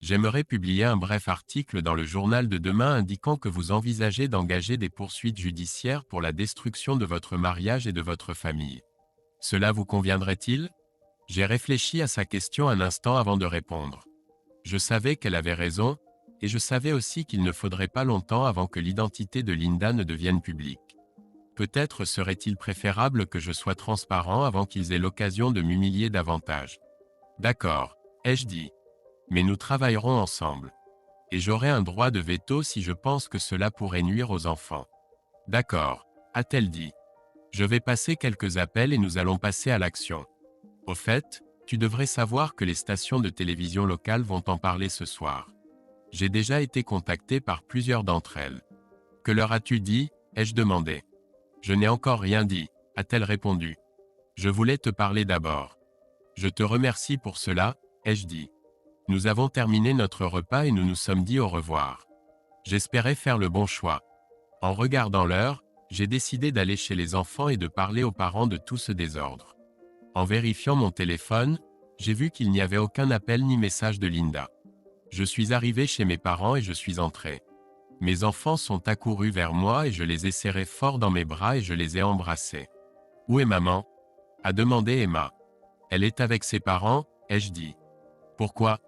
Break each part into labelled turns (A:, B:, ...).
A: J'aimerais publier un bref article dans le journal de demain indiquant que vous envisagez d'engager des poursuites judiciaires pour la destruction de votre mariage et de votre famille. Cela vous conviendrait-il? J'ai réfléchi à sa question un instant avant de répondre. Je savais qu'elle avait raison, et je savais aussi qu'il ne faudrait pas longtemps avant que l'identité de Linda ne devienne publique. Peut-être serait-il préférable que je sois transparent avant qu'ils aient l'occasion de m'humilier davantage. D'accord, ai-je dit. Mais nous travaillerons ensemble. Et j'aurai un droit de veto si je pense que cela pourrait nuire aux enfants. D'accord, a-t-elle dit. Je vais passer quelques appels et nous allons passer à l'action. Au fait, tu devrais savoir que les stations de télévision locales vont en parler ce soir. J'ai déjà été contacté par plusieurs d'entre elles. Que leur as-tu dit? Ai-je demandé. Je n'ai encore rien dit, a-t-elle répondu. Je voulais te parler d'abord. Je te remercie pour cela, ai-je dit. Nous avons terminé notre repas et nous nous sommes dit au revoir. J'espérais faire le bon choix. En regardant l'heure, j'ai décidé d'aller chez les enfants et de parler aux parents de tout ce désordre. En vérifiant mon téléphone, j'ai vu qu'il n'y avait aucun appel ni message de Linda. Je suis arrivé chez mes parents et je suis entré. Mes enfants sont accourus vers moi et je les ai serrés fort dans mes bras et je les ai embrassés. « Où est maman ?» a demandé Emma. « Elle est avec ses parents, ai-je dit. »« Pourquoi ?»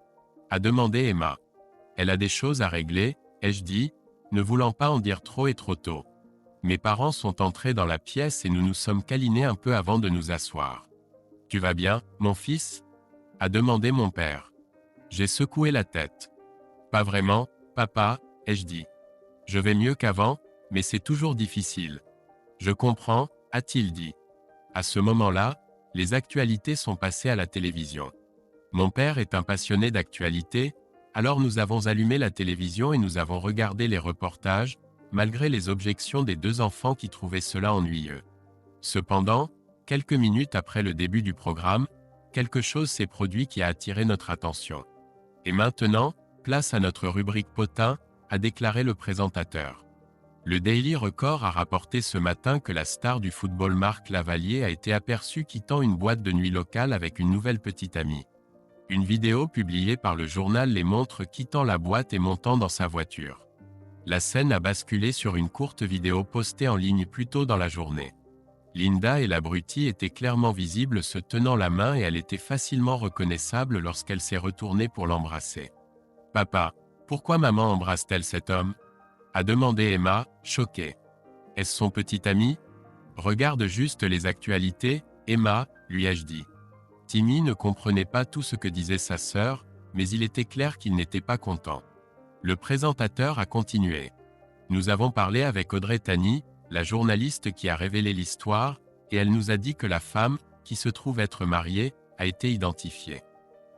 A: a demandé Emma. « Elle a des choses à régler, ai-je dit, ne voulant pas en dire trop et trop tôt. Mes parents sont entrés dans la pièce et nous nous sommes câlinés un peu avant de nous asseoir. « Tu vas bien, mon fils ?» a demandé mon père. J'ai secoué la tête. « Pas vraiment, papa, ai-je dit. Je vais mieux qu'avant, mais c'est toujours difficile. »« Je comprends, a-t-il dit. » À ce moment-là, les actualités sont passées à la télévision. Mon père est un passionné d'actualités, alors nous avons allumé la télévision et nous avons regardé les reportages, malgré les objections des deux enfants qui trouvaient cela ennuyeux. Cependant, quelques minutes après le début du programme, quelque chose s'est produit qui a attiré notre attention. Et maintenant, place à notre rubrique potin, a déclaré le présentateur. Le Daily Record a rapporté ce matin que la star du football Marc Lavalier a été aperçue quittant une boîte de nuit locale avec une nouvelle petite amie. Une vidéo publiée par le journal les montre quittant la boîte et montant dans sa voiture. La scène a basculé sur une courte vidéo postée en ligne plus tôt dans la journée. Linda et l'abruti étaient clairement visibles se tenant la main et elle était facilement reconnaissable lorsqu'elle s'est retournée pour l'embrasser. « Papa, pourquoi maman embrasse-t-elle cet homme ?» a demandé Emma, choquée. « Est-ce son petit ami ? Regarde juste les actualités, Emma, lui ai-je dit. » Timmy ne comprenait pas tout ce que disait sa sœur, mais il était clair qu'il n'était pas content. Le présentateur a continué. « Nous avons parlé avec Audrey Tani, la journaliste qui a révélé l'histoire, et elle nous a dit que la femme, qui se trouve être mariée, a été identifiée.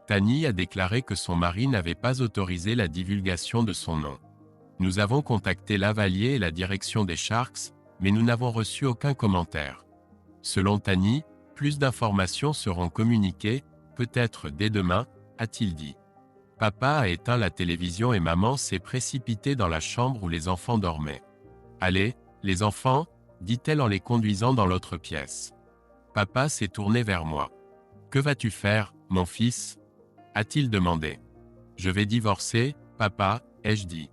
A: Tani a déclaré que son mari n'avait pas autorisé la divulgation de son nom. Nous avons contacté Lavalier et la direction des Sharks, mais nous n'avons reçu aucun commentaire. Selon Tani, plus d'informations seront communiquées, peut-être dès demain, a-t-il dit. Papa a éteint la télévision et maman s'est précipitée dans la chambre où les enfants dormaient. Allez, les enfants, dit-elle en les conduisant dans l'autre pièce. Papa s'est tourné vers moi. Que vas-tu faire, mon fils ? A-t-il demandé. Je vais divorcer, papa, ai-je dit.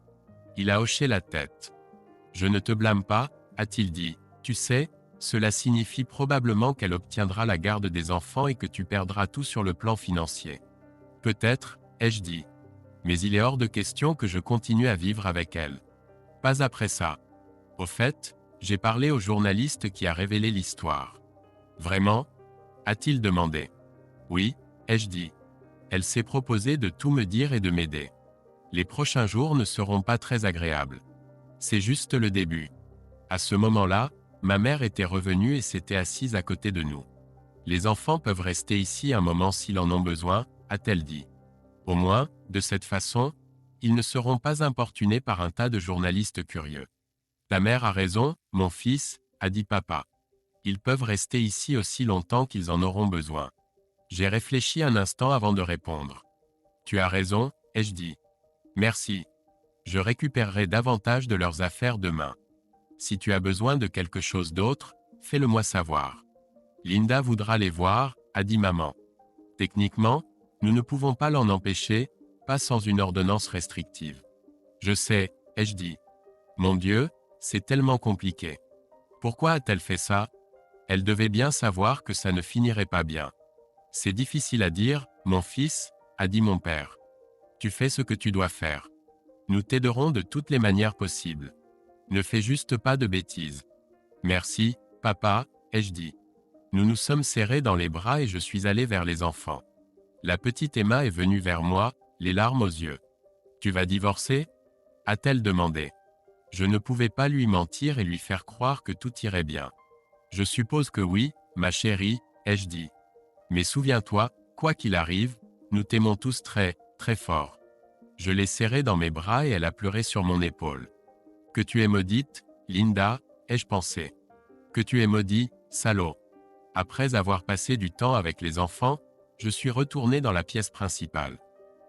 A: Il a hoché la tête. Je ne te blâme pas, a-t-il dit. Tu sais, cela signifie probablement qu'elle obtiendra la garde des enfants et que tu perdras tout sur le plan financier. Peut-être, ai-je dit. Mais il est hors de question que je continue à vivre avec elle. Pas après ça. Au fait, j'ai parlé au journaliste qui a révélé l'histoire. Vraiment ? A-t-il demandé. Oui, ai-je dit. Elle s'est proposée de tout me dire et de m'aider. Les prochains jours ne seront pas très agréables. C'est juste le début. À ce moment-là, ma mère était revenue et s'était assise à côté de nous. Les enfants peuvent rester ici un moment s'ils en ont besoin, a-t-elle dit. Au moins, de cette façon, ils ne seront pas importunés par un tas de journalistes curieux. Ta mère a raison, mon fils, a dit papa. Ils peuvent rester ici aussi longtemps qu'ils en auront besoin. J'ai réfléchi un instant avant de répondre. Tu as raison, ai-je dit. Merci. Je récupérerai davantage de leurs affaires demain. Si tu as besoin de quelque chose d'autre, fais-le-moi savoir. Linda voudra les voir, a dit maman. Techniquement, nous ne pouvons pas l'en empêcher, pas sans une ordonnance restrictive. Je sais, ai-je dit. Mon Dieu, c'est tellement compliqué. Pourquoi a-t-elle fait ça? Elle devait bien savoir que ça ne finirait pas bien. C'est difficile à dire, mon fils, a dit mon père. Tu fais ce que tu dois faire. Nous t'aiderons de toutes les manières possibles. Ne fais juste pas de bêtises. Merci, papa, ai-je dit. Nous nous sommes serrés dans les bras et je suis allé vers les enfants. La petite Emma est venue vers moi, les larmes aux yeux. Tu vas divorcer? A-t-elle demandé. Je ne pouvais pas lui mentir et lui faire croire que tout irait bien. Je suppose que oui, ma chérie, ai-je dit. Mais souviens-toi, quoi qu'il arrive, nous t'aimons tous très, très fort. Je l'ai serrée dans mes bras et elle a pleuré sur mon épaule. Que tu es maudite, Linda, ai-je pensé. Que tu es maudit, salaud. Après avoir passé du temps avec les enfants, je suis retourné dans la pièce principale.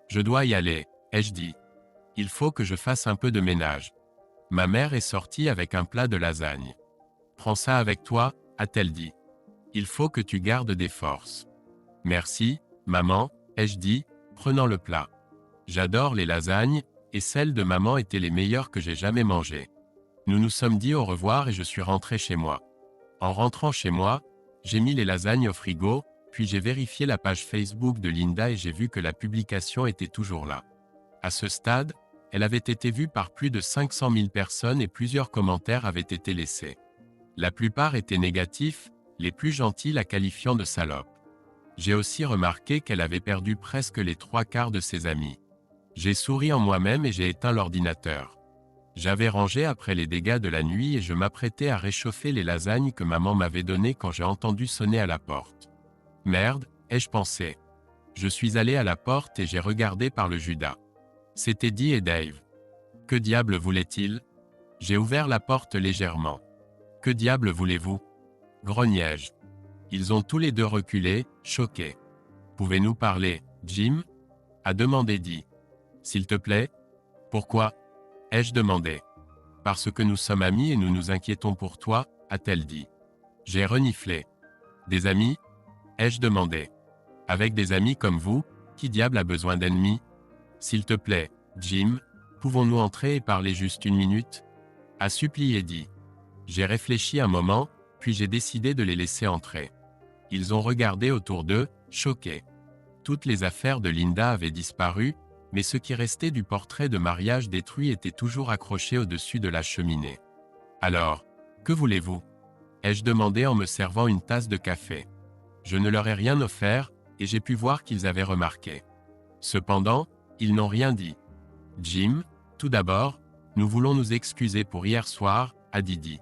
A: Je dois y aller, ai-je dit. Il faut que je fasse un peu de ménage. Ma mère est sortie avec un plat de lasagne. Prends ça avec toi, a-t-elle dit. Il faut que tu gardes des forces. Merci, maman, ai-je dit, prenant le plat. J'adore les lasagnes, et celles de maman étaient les meilleures que j'ai jamais mangées. Nous nous sommes dit au revoir et je suis rentré chez moi. En rentrant chez moi, j'ai mis les lasagnes au frigo, puis j'ai vérifié la page Facebook de Linda et j'ai vu que la publication était toujours là. À ce stade, elle avait été vue par plus de 500 000 personnes et plusieurs commentaires avaient été laissés. La plupart étaient négatifs, les plus gentils la qualifiant de salope. J'ai aussi remarqué qu'elle avait perdu presque les 3/4 de ses amis. J'ai souri en moi-même et j'ai éteint l'ordinateur. J'avais rangé après les dégâts de la nuit et je m'apprêtais à réchauffer les lasagnes que maman m'avait données quand j'ai entendu sonner à la porte. Merde, ai-je pensé. Je suis allé à la porte et j'ai regardé par le Judas. C'était Dee et Dave. Que diable voulait-il? J'ai ouvert la porte légèrement. Que diable voulez-vous? Grognai-je. Ils ont tous les deux reculé, choqués. Pouvez-nous parler, Jim? A demandé Dee. S'il te plaît? Pourquoi? Ai-je demandé. Parce que nous sommes amis et nous nous inquiétons pour toi, a-t-elle dit. J'ai reniflé. Des amis? Ai-je demandé. Avec des amis comme vous, qui diable a besoin d'ennemis? S'il te plaît, Jim, pouvons-nous entrer et parler juste une minute? A supplié Dee. J'ai réfléchi un moment, puis j'ai décidé de les laisser entrer. Ils ont regardé autour d'eux, choqués. Toutes les affaires de Linda avaient disparu, mais ce qui restait du portrait de mariage détruit était toujours accroché au-dessus de la cheminée. Alors, que voulez-vous? Ai-je demandé en me servant une tasse de café. Je ne leur ai rien offert, et j'ai pu voir qu'ils avaient remarqué. Cependant, ils n'ont rien dit. Jim, tout d'abord, nous voulons nous excuser pour hier soir, a dit Dee.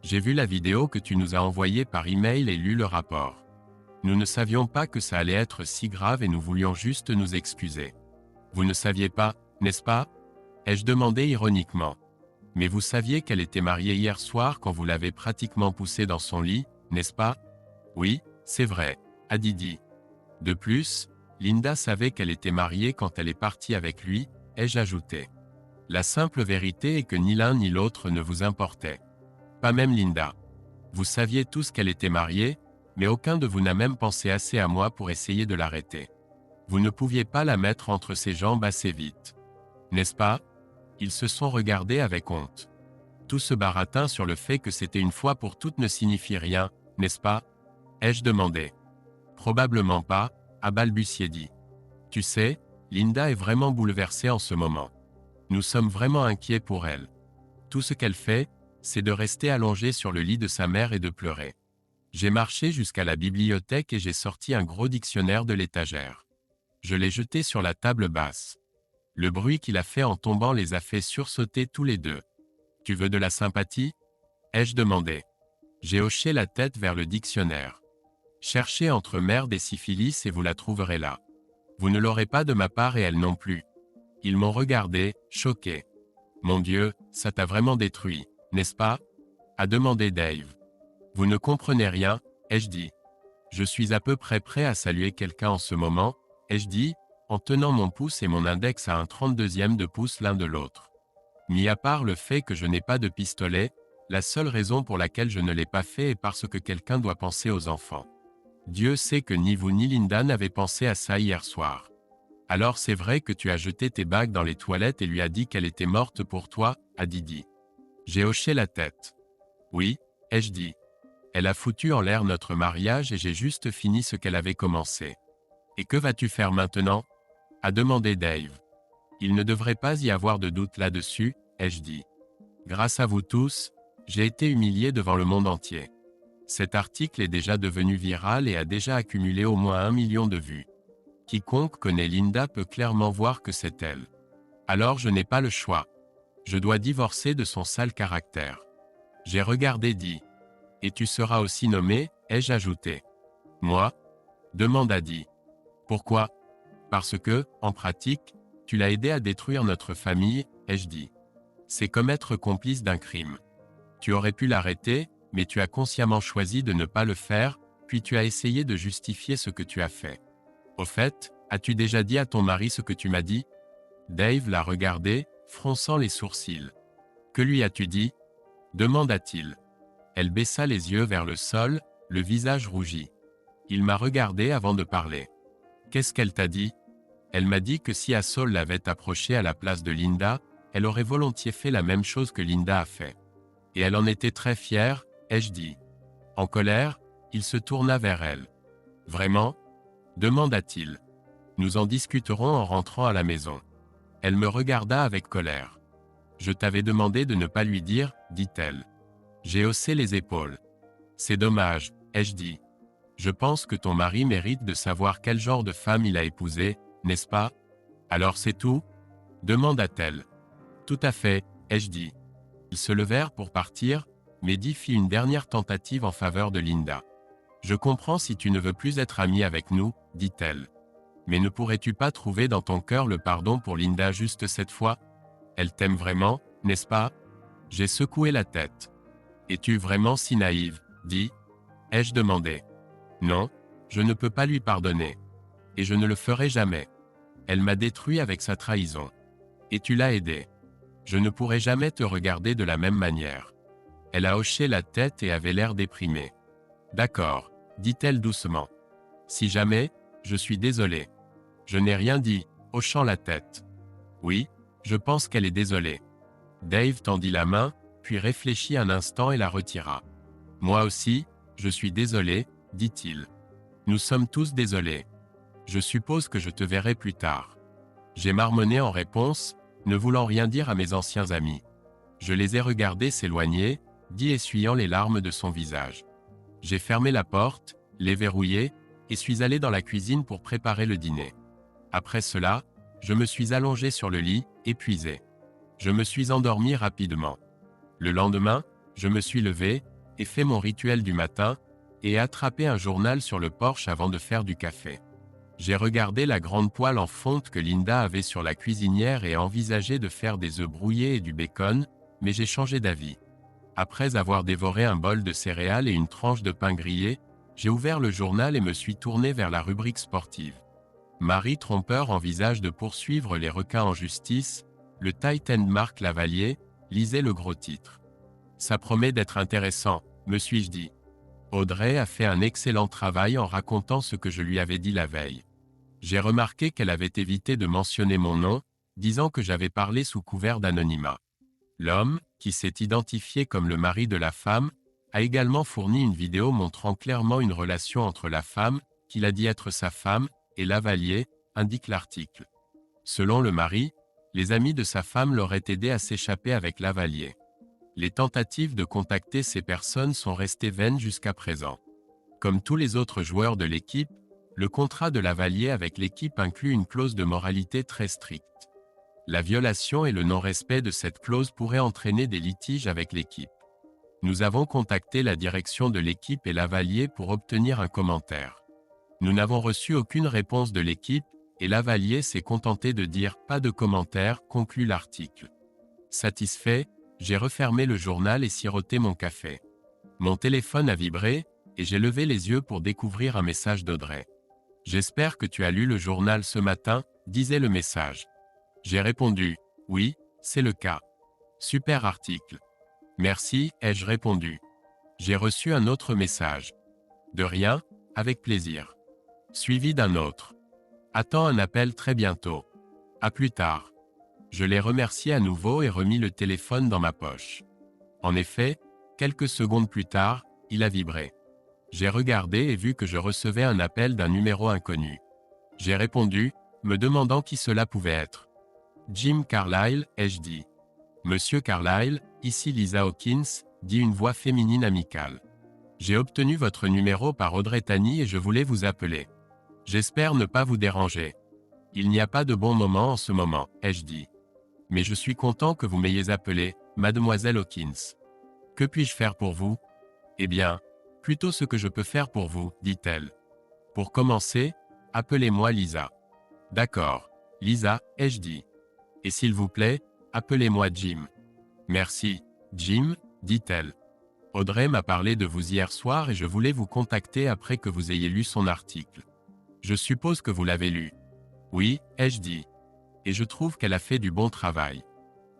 A: J'ai vu la vidéo que tu nous as envoyée par email et lu le rapport. Nous ne savions pas que ça allait être si grave et nous voulions juste nous excuser. Vous ne saviez pas, n'est-ce pas? Ai-je demandé ironiquement. Mais vous saviez qu'elle était mariée hier soir quand vous l'avez pratiquement poussée dans son lit, n'est-ce pas? Oui, c'est vrai, a dit Dee. De plus, Linda savait qu'elle était mariée quand elle est partie avec lui, ai-je ajouté. La simple vérité est que ni l'un ni l'autre ne vous importait. Pas même Linda. Vous saviez tous qu'elle était mariée, mais aucun de vous n'a même pensé assez à moi pour essayer de l'arrêter. Vous ne pouviez pas la mettre entre ses jambes assez vite. N'est-ce pas? Ils se sont regardés avec honte. Tout ce baratin sur le fait que c'était une fois pour toutes ne signifie rien, n'est-ce pas? Ai-je demandé. Probablement pas, a balbutié Dee. Tu sais, Linda est vraiment bouleversée en ce moment. Nous sommes vraiment inquiets pour elle. Tout ce qu'elle fait, c'est de rester allongée sur le lit de sa mère et de pleurer. J'ai marché jusqu'à la bibliothèque et j'ai sorti un gros dictionnaire de l'étagère. Je l'ai jeté sur la table basse. Le bruit qu'il a fait en tombant les a fait sursauter tous les deux. Tu veux de la sympathie? Ai-je demandé. J'ai hoché la tête vers le dictionnaire. Cherchez entre merde et syphilis et vous la trouverez là. Vous ne l'aurez pas de ma part et elle non plus. Ils m'ont regardé, choqués. Mon Dieu, ça t'a vraiment détruit, n'est-ce pas? A demandé Dave. Vous ne comprenez rien, ai-je dit. Je suis à peu près prêt à saluer quelqu'un en ce moment, ai-je dit, en tenant mon pouce et mon index à un 32e de pouce l'un de l'autre. Mis à part le fait que je n'ai pas de pistolet, la seule raison pour laquelle je ne l'ai pas fait est parce que quelqu'un doit penser aux enfants. Dieu sait que ni vous ni Linda n'avez pensé à ça hier soir. Alors c'est vrai que tu as jeté tes bagues dans les toilettes et lui as dit qu'elle était morte pour toi, a Didi. J'ai hoché la tête. Oui, ai-je dit. Elle a foutu en l'air notre mariage et j'ai juste fini ce qu'elle avait commencé. Et que vas-tu faire maintenant? A demandé Dave. Il ne devrait pas y avoir de doute là-dessus, ai-je dit. Grâce à vous tous, j'ai été humilié devant le monde entier. Cet article est déjà devenu viral et a déjà accumulé au moins 1 million de vues. Quiconque connaît Linda peut clairement voir que c'est elle. Alors je n'ai pas le choix. Je dois divorcer de son sale caractère. J'ai regardé dit. Et tu seras aussi nommé, ai-je ajouté. Moi? Demanda dit. Pourquoi? Parce que, en pratique, tu l'as aidé à détruire notre famille, ai-je dit. C'est comme être complice d'un crime. Tu aurais pu l'arrêter, mais tu as consciemment choisi de ne pas le faire, puis tu as essayé de justifier ce que tu as fait. Au fait, as-tu déjà dit à ton mari ce que tu m'as dit? Dave l'a regardé, fronçant les sourcils. Que lui as-tu dit? Demanda-t-il. Elle baissa les yeux vers le sol, le visage rougi. Il m'a regardé avant de parler. Qu'est-ce qu'elle t'a dit? Elle m'a dit que si Assaul l'avait approchée à la place de Linda, elle aurait volontiers fait la même chose que Linda a fait. Et elle en était très fière, ai-je dit. En colère, il se tourna vers elle. Vraiment? Demanda-t-il. Nous en discuterons en rentrant à la maison. Elle me regarda avec colère. Je t'avais demandé de ne pas lui dire, dit-elle. J'ai haussé les épaules. C'est dommage, ai-je dit. Je pense que ton mari mérite de savoir quel genre de femme il a épousé, n'est-ce pas? Alors c'est tout? Demanda-t-elle. Tout à fait, ai-je dit. Ils se levèrent pour partir, mais Dee fit une dernière tentative en faveur de Linda. Je comprends si tu ne veux plus être amie avec nous, dit-elle. Mais ne pourrais-tu pas trouver dans ton cœur le pardon pour Linda juste cette fois? Elle t'aime vraiment, n'est-ce pas? J'ai secoué la tête. Es-tu vraiment si naïve, Dee? Ai-je demandé. Non, je ne peux pas lui pardonner. Et je ne le ferai jamais. Elle m'a détruit avec sa trahison. Et tu l'as aidée. Je ne pourrai jamais te regarder de la même manière. Elle a hoché la tête et avait l'air déprimée. D'accord, dit-elle doucement. Si jamais, je suis désolé. Je n'ai rien dit, hochant la tête. Oui, je pense qu'elle est désolée. Dave tendit la main, puis réfléchit un instant et la retira. Moi aussi, je suis désolé, dit-il. Nous sommes tous désolés. Je suppose que je te verrai plus tard. J'ai marmonné en réponse, ne voulant rien dire à mes anciens amis. Je les ai regardés s'éloigner, dit essuyant les larmes de son visage. J'ai fermé la porte, l'ai verrouillée, et suis allé dans la cuisine pour préparer le dîner. Après cela, je me suis allongé sur le lit, épuisé. Je me suis endormi rapidement. Le lendemain, je me suis levé, et fait mon rituel du matin, et attrapé un journal sur le porche avant de faire du café. J'ai regardé la grande poêle en fonte que Linda avait sur la cuisinière et envisagé de faire des œufs brouillés et du bacon, mais j'ai changé d'avis. Après avoir dévoré un bol de céréales et une tranche de pain grillé, j'ai ouvert le journal et me suis tourné vers la rubrique sportive. Marie Trompeur envisage de poursuivre les requins en justice, le tight end Marc Lavalier, lisait le gros titre. Ça promet d'être intéressant, me suis-je dit. Audrey a fait un excellent travail en racontant ce que je lui avais dit la veille. J'ai remarqué qu'elle avait évité de mentionner mon nom, disant que j'avais parlé sous couvert d'anonymat. L'homme, qui s'est identifié comme le mari de la femme, a également fourni une vidéo montrant clairement une relation entre la femme, qu'il a dit être sa femme, et Lavalier, indique l'article. Selon le mari, les amis de sa femme l'auraient aidé à s'échapper avec Lavalier. Les tentatives de contacter ces personnes sont restées vaines jusqu'à présent. Comme tous les autres joueurs de l'équipe, le contrat de Lavalier avec l'équipe inclut une clause de moralité très stricte. La violation et le non-respect de cette clause pourraient entraîner des litiges avec l'équipe. Nous avons contacté la direction de l'équipe et Lavalier pour obtenir un commentaire. Nous n'avons reçu aucune réponse de l'équipe, et Lavalier s'est contenté de dire « pas de commentaire », conclut l'article. Satisfait, j'ai refermé le journal et siroté mon café. Mon téléphone a vibré, et j'ai levé les yeux pour découvrir un message d'Audrey. « J'espère que tu as lu le journal ce matin », disait le message. J'ai répondu « Oui, c'est le cas. Super article. Merci », ai-je répondu. J'ai reçu un autre message. « De rien, avec plaisir. » Suivi d'un autre. Attends un appel très bientôt. À plus tard. Je l'ai remercié à nouveau et remis le téléphone dans ma poche. En effet, quelques secondes plus tard, il a vibré. J'ai regardé et vu que je recevais un appel d'un numéro inconnu. J'ai répondu, me demandant qui cela pouvait être. Jim Carlyle, ai-je dit. Monsieur Carlyle, ici Lisa Hawkins, dit une voix féminine amicale. J'ai obtenu votre numéro par Audrey Tani et je voulais vous appeler. J'espère ne pas vous déranger. Il n'y a pas de bon moment en ce moment, ai-je dit. Mais je suis content que vous m'ayez appelé, mademoiselle Hawkins. Que puis-je faire pour vous? Eh bien, plutôt ce que je peux faire pour vous, dit-elle. Pour commencer, appelez-moi Lisa. D'accord, Lisa, ai-je dit. Et s'il vous plaît, appelez-moi Jim. Merci, Jim, dit-elle. Audrey m'a parlé de vous hier soir et je voulais vous contacter après que vous ayez lu son article. Je suppose que vous l'avez lu. Oui, ai-je dit. Et je trouve qu'elle a fait du bon travail.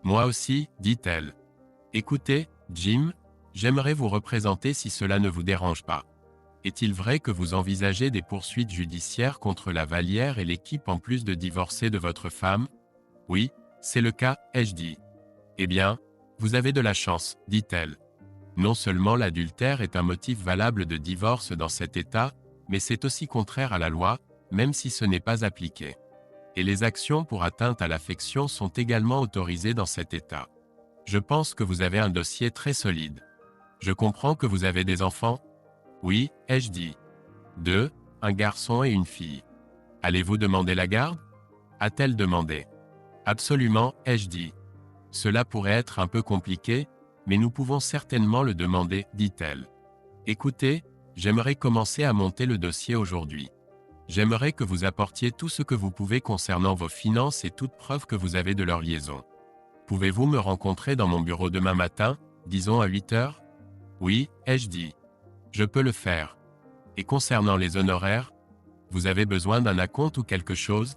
A: Moi aussi, dit-elle. Écoutez, Jim, j'aimerais vous représenter si cela ne vous dérange pas. Est-il vrai que vous envisagez des poursuites judiciaires contre la Vallière et l'équipe en plus de divorcer de votre femme? Oui, c'est le cas, ai-je dit. Eh bien, vous avez de la chance, dit-elle. Non seulement l'adultère est un motif valable de divorce dans cet État, mais c'est aussi contraire à la loi, même si ce n'est pas appliqué. Et les actions pour atteinte à l'affection sont également autorisées dans cet État. Je pense que vous avez un dossier très solide. Je comprends que vous avez des enfants? Oui, ai-je dit. 2, un garçon et une fille. Allez-vous demander la garde? A-t-elle demandé. Absolument, ai-je dit. Cela pourrait être un peu compliqué, mais nous pouvons certainement le demander, dit-elle. Écoutez, j'aimerais commencer à monter le dossier aujourd'hui. J'aimerais que vous apportiez tout ce que vous pouvez concernant vos finances et toute preuve que vous avez de leur liaison. Pouvez-vous me rencontrer dans mon bureau demain matin, disons à 8 heures? Oui, ai-je dit. Je peux le faire. Et concernant les honoraires, vous avez besoin d'un acompte ou quelque chose?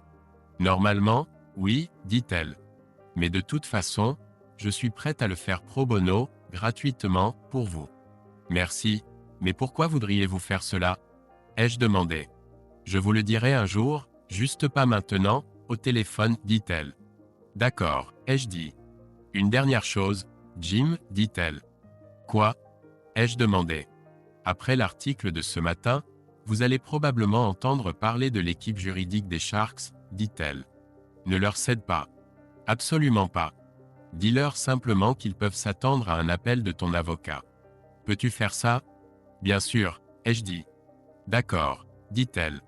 A: Normalement, oui, dit-elle. Mais de toute façon, je suis prête à le faire pro bono, gratuitement, pour vous. Merci, mais pourquoi voudriez-vous faire cela? Ai-je demandé. Je vous le dirai un jour, juste pas maintenant, au téléphone, dit-elle. D'accord, ai-je dit. Une dernière chose, Jim, dit-elle. Quoi? Ai-je demandé. Après l'article de ce matin, vous allez probablement entendre parler de l'équipe juridique des Sharks, dit-elle. Ne leur cède pas. Absolument pas. Dis-leur simplement qu'ils peuvent s'attendre à un appel de ton avocat. Peux-tu faire ça? Bien sûr, ai-je dit. D'accord, dit-elle.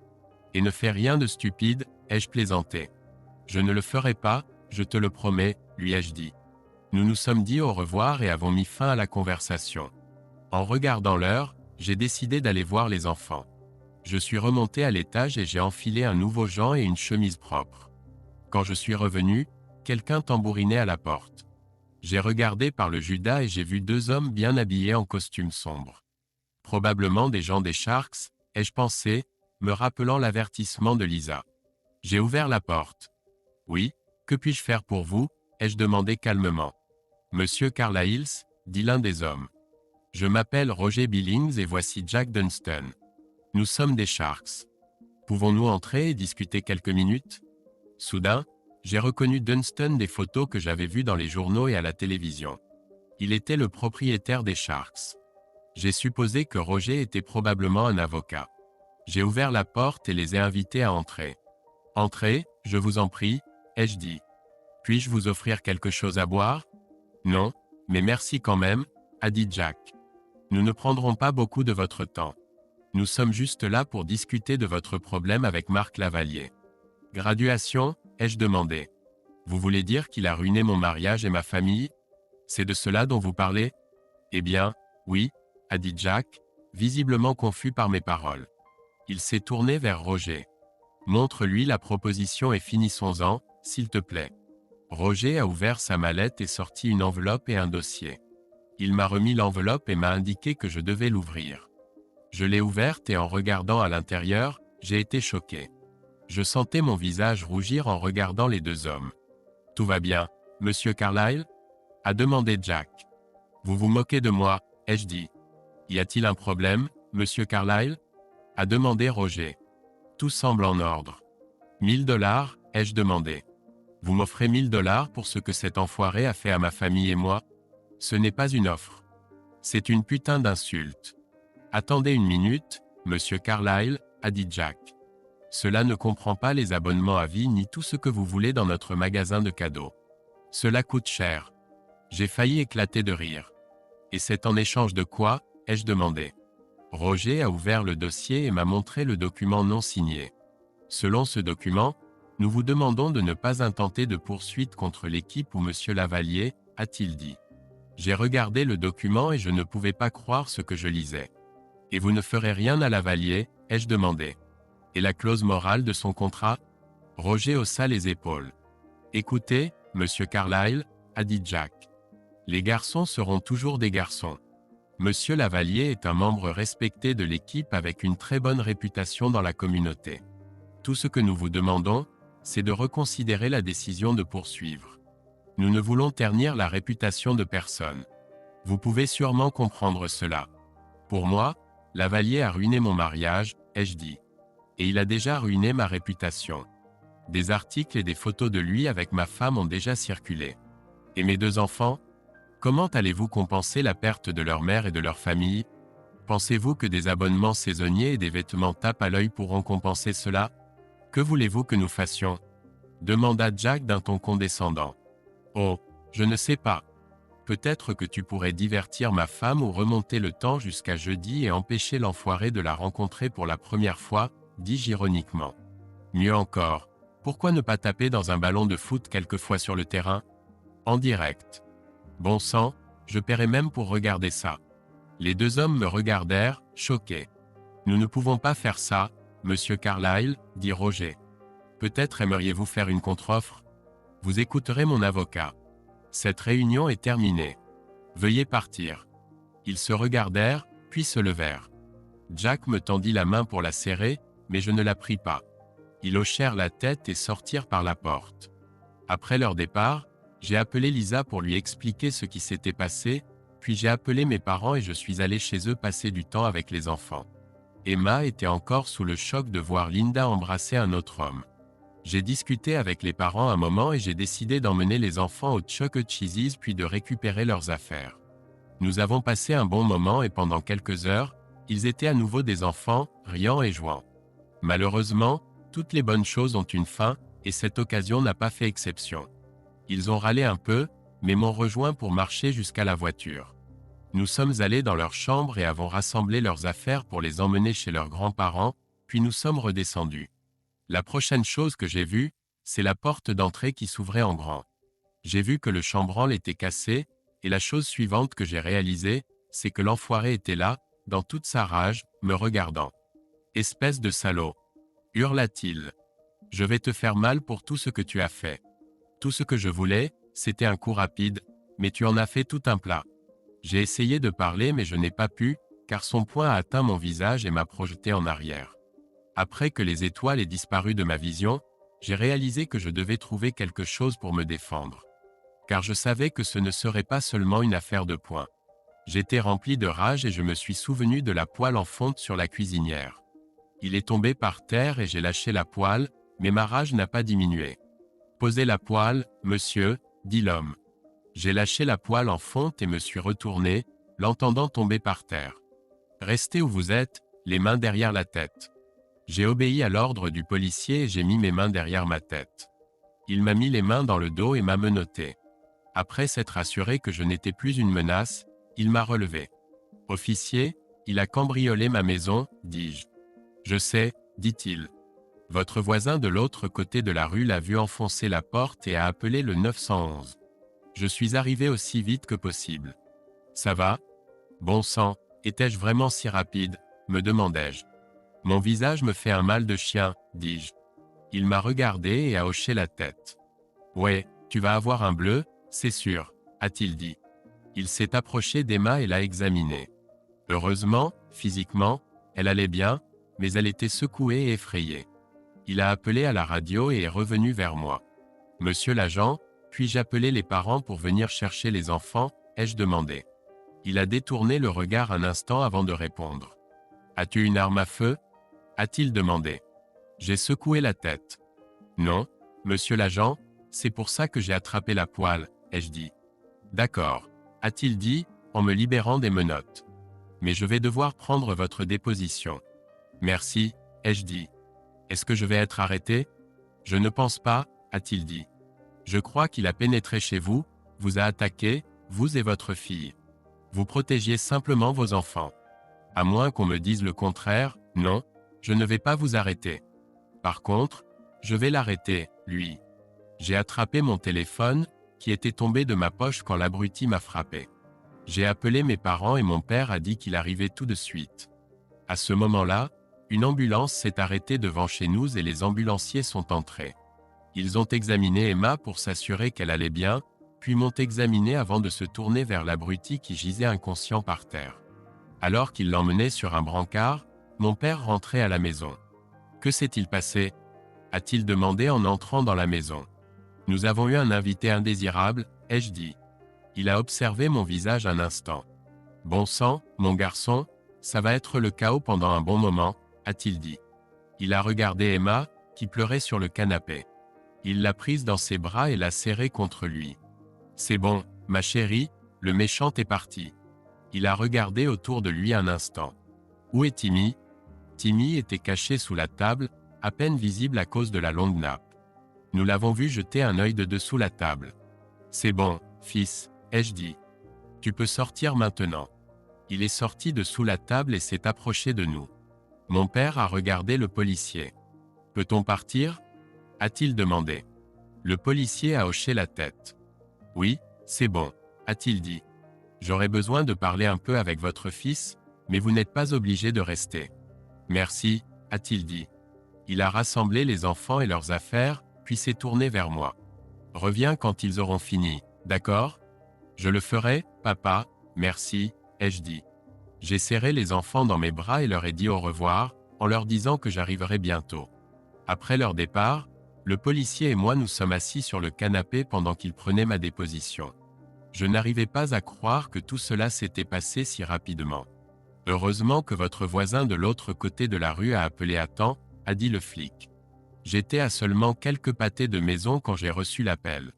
A: Et ne fais rien de stupide, ai-je plaisanté. Je ne le ferai pas, je te le promets, lui ai-je dit. Nous nous sommes dit au revoir et avons mis fin à la conversation. En regardant l'heure, j'ai décidé d'aller voir les enfants. Je suis remonté à l'étage et j'ai enfilé un nouveau gant et une chemise propre. Quand je suis revenu, quelqu'un tambourinait à la porte. J'ai regardé par le Judas et j'ai vu 2 hommes bien habillés en costume sombre. Probablement des gens des Sharks, ai-je pensé, me rappelant l'avertissement de Lisa. J'ai ouvert la porte. Oui, que puis-je faire pour vous? Ai-je demandé calmement. Monsieur Carlyle, dit l'un des hommes. Je m'appelle Roger Billings et voici Jack Dunstan. Nous sommes des Sharks. Pouvons-nous entrer et discuter quelques minutes? Soudain, j'ai reconnu Dunstan des photos que j'avais vues dans les journaux et à la télévision. Il était le propriétaire des Sharks. J'ai supposé que Roger était probablement un avocat. J'ai ouvert la porte et les ai invités à entrer. Entrez, je vous en prie, ai-je dit. Puis-je vous offrir quelque chose à boire? Non, mais merci quand même, a dit Jack. Nous ne prendrons pas beaucoup de votre temps. Nous sommes juste là pour discuter de votre problème avec Marc Lavallier. Graduation, ai-je demandé. Vous voulez dire qu'il a ruiné mon mariage et ma famille? C'est de cela dont vous parlez? Eh bien, oui, a dit Jack, visiblement confus par mes paroles. Il s'est tourné vers Roger. Montre-lui la proposition et finissons-en, s'il te plaît. Roger a ouvert sa mallette et sorti une enveloppe et un dossier. Il m'a remis l'enveloppe et m'a indiqué que je devais l'ouvrir. Je l'ai ouverte et en regardant à l'intérieur, j'ai été choqué. Je sentais mon visage rougir en regardant les 2 hommes. « Tout va bien, monsieur Carlyle ?» a demandé Jack. « Vous vous moquez de moi, ai-je dit. Y a-t-il un problème, monsieur Carlyle ?» a demandé Roger. « Tout semble en ordre. » $1000, ai-je demandé. Vous m'offrez $1000 pour ce que cet enfoiré a fait à ma famille et moi? Ce n'est pas une offre. C'est une putain d'insulte. Attendez une minute, monsieur Carlyle, a dit Jack. Cela ne comprend pas les abonnements à vie ni tout ce que vous voulez dans notre magasin de cadeaux. Cela coûte cher. J'ai failli éclater de rire. Et c'est en échange de quoi, ai-je demandé. Roger a ouvert le dossier et m'a montré le document non signé. Selon ce document, nous vous demandons de ne pas intenter de poursuite contre l'équipe ou monsieur Lavalier, a-t-il dit. J'ai regardé le document et je ne pouvais pas croire ce que je lisais. Et vous ne ferez rien à Lavalier, ai-je demandé. Et la clause morale de son contrat? Roger haussa les épaules. Écoutez, monsieur Carlyle, a dit Jack. Les garçons seront toujours des garçons. Monsieur Lavalier est un membre respecté de l'équipe avec une très bonne réputation dans la communauté. Tout ce que nous vous demandons, c'est de reconsidérer la décision de poursuivre. Nous ne voulons ternir la réputation de personne. Vous pouvez sûrement comprendre cela. Pour moi, Lavalier a ruiné mon mariage, ai-je dit. Et il a déjà ruiné ma réputation. Des articles et des photos de lui avec ma femme ont déjà circulé. Et mes 2 enfants? Comment allez-vous compenser la perte de leur mère et de leur famille? Pensez-vous que des abonnements saisonniers et des vêtements tape à l'œil pourront compenser cela? Que voulez-vous que nous fassions? Demanda Jack d'un ton condescendant. Oh, je ne sais pas. Peut-être que tu pourrais divertir ma femme ou remonter le temps jusqu'à jeudi et empêcher l'enfoiré de la rencontrer pour la première fois, dis-je ironiquement. Mieux encore, pourquoi ne pas taper dans un ballon de foot quelquefois sur le terrain? En direct. Bon sang, je paierais même pour regarder ça. Les 2 hommes me regardèrent, choqués. Nous ne pouvons pas faire ça, monsieur Carlyle, dit Roger. Peut-être aimeriez-vous faire une contre-offre? Vous écouterez mon avocat. Cette réunion est terminée. Veuillez partir. Ils se regardèrent, puis se levèrent. Jack me tendit la main pour la serrer, mais je ne la pris pas. Ils hochèrent la tête et sortirent par la porte. Après leur départ, j'ai appelé Lisa pour lui expliquer ce qui s'était passé, puis j'ai appelé mes parents et je suis allé chez eux passer du temps avec les enfants. Emma était encore sous le choc de voir Linda embrasser un autre homme. J'ai discuté avec les parents un moment et j'ai décidé d'emmener les enfants au Chuck E. Cheese's puis de récupérer leurs affaires. Nous avons passé un bon moment et pendant quelques heures, ils étaient à nouveau des enfants, riant et jouant. Malheureusement, toutes les bonnes choses ont une fin, et cette occasion n'a pas fait exception. Ils ont râlé un peu, mais m'ont rejoint pour marcher jusqu'à la voiture. Nous sommes allés dans leur chambre et avons rassemblé leurs affaires pour les emmener chez leurs grands-parents, puis nous sommes redescendus. La prochaine chose que j'ai vue, c'est la porte d'entrée qui s'ouvrait en grand. J'ai vu que le chambranle était cassé, et la chose suivante que j'ai réalisée, c'est que l'enfoiré était là, dans toute sa rage, me regardant. « Espèce de salaud !» hurla-t-il. « Je vais te faire mal pour tout ce que tu as fait. Tout ce que je voulais, c'était un coup rapide, mais tu en as fait tout un plat. » J'ai essayé de parler mais je n'ai pas pu, car son poing a atteint mon visage et m'a projeté en arrière. Après que les étoiles aient disparu de ma vision, j'ai réalisé que je devais trouver quelque chose pour me défendre. Car je savais que ce ne serait pas seulement une affaire de poing. J'étais rempli de rage et je me suis souvenu de la poêle en fonte sur la cuisinière. Il est tombé par terre et j'ai lâché la poêle, mais ma rage n'a pas diminué. « Posez la poêle, monsieur, » dit l'homme. J'ai lâché la poêle en fonte et me suis retourné, l'entendant tomber par terre. « Restez où vous êtes, les mains derrière la tête. » J'ai obéi à l'ordre du policier et j'ai mis mes mains derrière ma tête. Il m'a mis les mains dans le dos et m'a menotté. Après s'être assuré que je n'étais plus une menace, il m'a relevé. « Officier, il a cambriolé ma maison, dis-je. »« Je sais, dit-il. Votre voisin de l'autre côté de la rue l'a vu enfoncer la porte et a appelé le 911. Je suis arrivé aussi vite que possible. »« Ça va? Bon sang, étais-je vraiment si rapide ?» me demandai-je. « Mon visage me fait un mal de chien, dis-je. » Il m'a regardé et a hoché la tête. « Ouais, tu vas avoir un bleu, c'est sûr, » a-t-il dit. Il s'est approché d'Emma et l'a examinée. Heureusement, physiquement, elle allait bien, mais elle était secouée et effrayée. Il a appelé à la radio et est revenu vers moi. « Monsieur l'agent, puis-je appeler les parents pour venir chercher les enfants ?» ai-je demandé. Il a détourné le regard un instant avant de répondre. « As-tu une arme à feu ?» a-t-il demandé. J'ai secoué la tête. Non, monsieur l'agent, c'est pour ça que j'ai attrapé la poêle, ai-je dit. D'accord, a-t-il dit, en me libérant des menottes. Mais je vais devoir prendre votre déposition. Merci, ai-je dit. Est-ce que je vais être arrêté? Je ne pense pas, a-t-il dit. Je crois qu'il a pénétré chez vous, vous a attaqué, vous et votre fille. Vous protégiez simplement vos enfants. À moins qu'on me dise le contraire, non, je ne vais pas vous arrêter. Par contre, je vais l'arrêter, lui. J'ai attrapé mon téléphone, qui était tombé de ma poche quand l'abruti m'a frappé. J'ai appelé mes parents et mon père a dit qu'il arrivait tout de suite. À ce moment-là, une ambulance s'est arrêtée devant chez nous et les ambulanciers sont entrés. Ils ont examiné Emma pour s'assurer qu'elle allait bien, puis m'ont examiné avant de se tourner vers l'abruti qui gisait inconscient par terre. Alors qu'ils l'emmenaient sur un brancard, mon père rentrait à la maison. Que s'est-il passé? A-t-il demandé en entrant dans la maison. Nous avons eu un invité indésirable, ai-je dit. Il a observé mon visage un instant. Bon sang, mon garçon, ça va être le chaos pendant un bon moment, a-t-il dit. Il a regardé Emma, qui pleurait sur le canapé. Il l'a prise dans ses bras et l'a serrée contre lui. C'est bon, ma chérie, le méchant est parti. Il a regardé autour de lui un instant. Où est Timmy? Timmy était caché sous la table, à peine visible à cause de la longue nappe. Nous l'avons vu jeter un œil de dessous la table. C'est bon, fils, ai-je dit. Tu peux sortir maintenant. Il est sorti de sous la table et s'est approché de nous. Mon père a regardé le policier. Peut-on partir? A-t-il demandé. Le policier a hoché la tête. Oui, c'est bon, a-t-il dit. J'aurais besoin de parler un peu avec votre fils, mais vous n'êtes pas obligé de rester. Merci, a-t-il dit. Il a rassemblé les enfants et leurs affaires, puis s'est tourné vers moi. Reviens quand ils auront fini, d'accord? Je le ferai, papa, merci, ai-je dit. J'ai serré les enfants dans mes bras et leur ai dit au revoir, en leur disant que j'arriverai bientôt. Après leur départ, le policier et moi nous sommes assis sur le canapé pendant qu'il prenait ma déposition. Je n'arrivais pas à croire que tout cela s'était passé si rapidement. Heureusement que votre voisin de l'autre côté de la rue a appelé à temps, a dit le flic. J'étais à seulement quelques pâtés de maison quand j'ai reçu l'appel.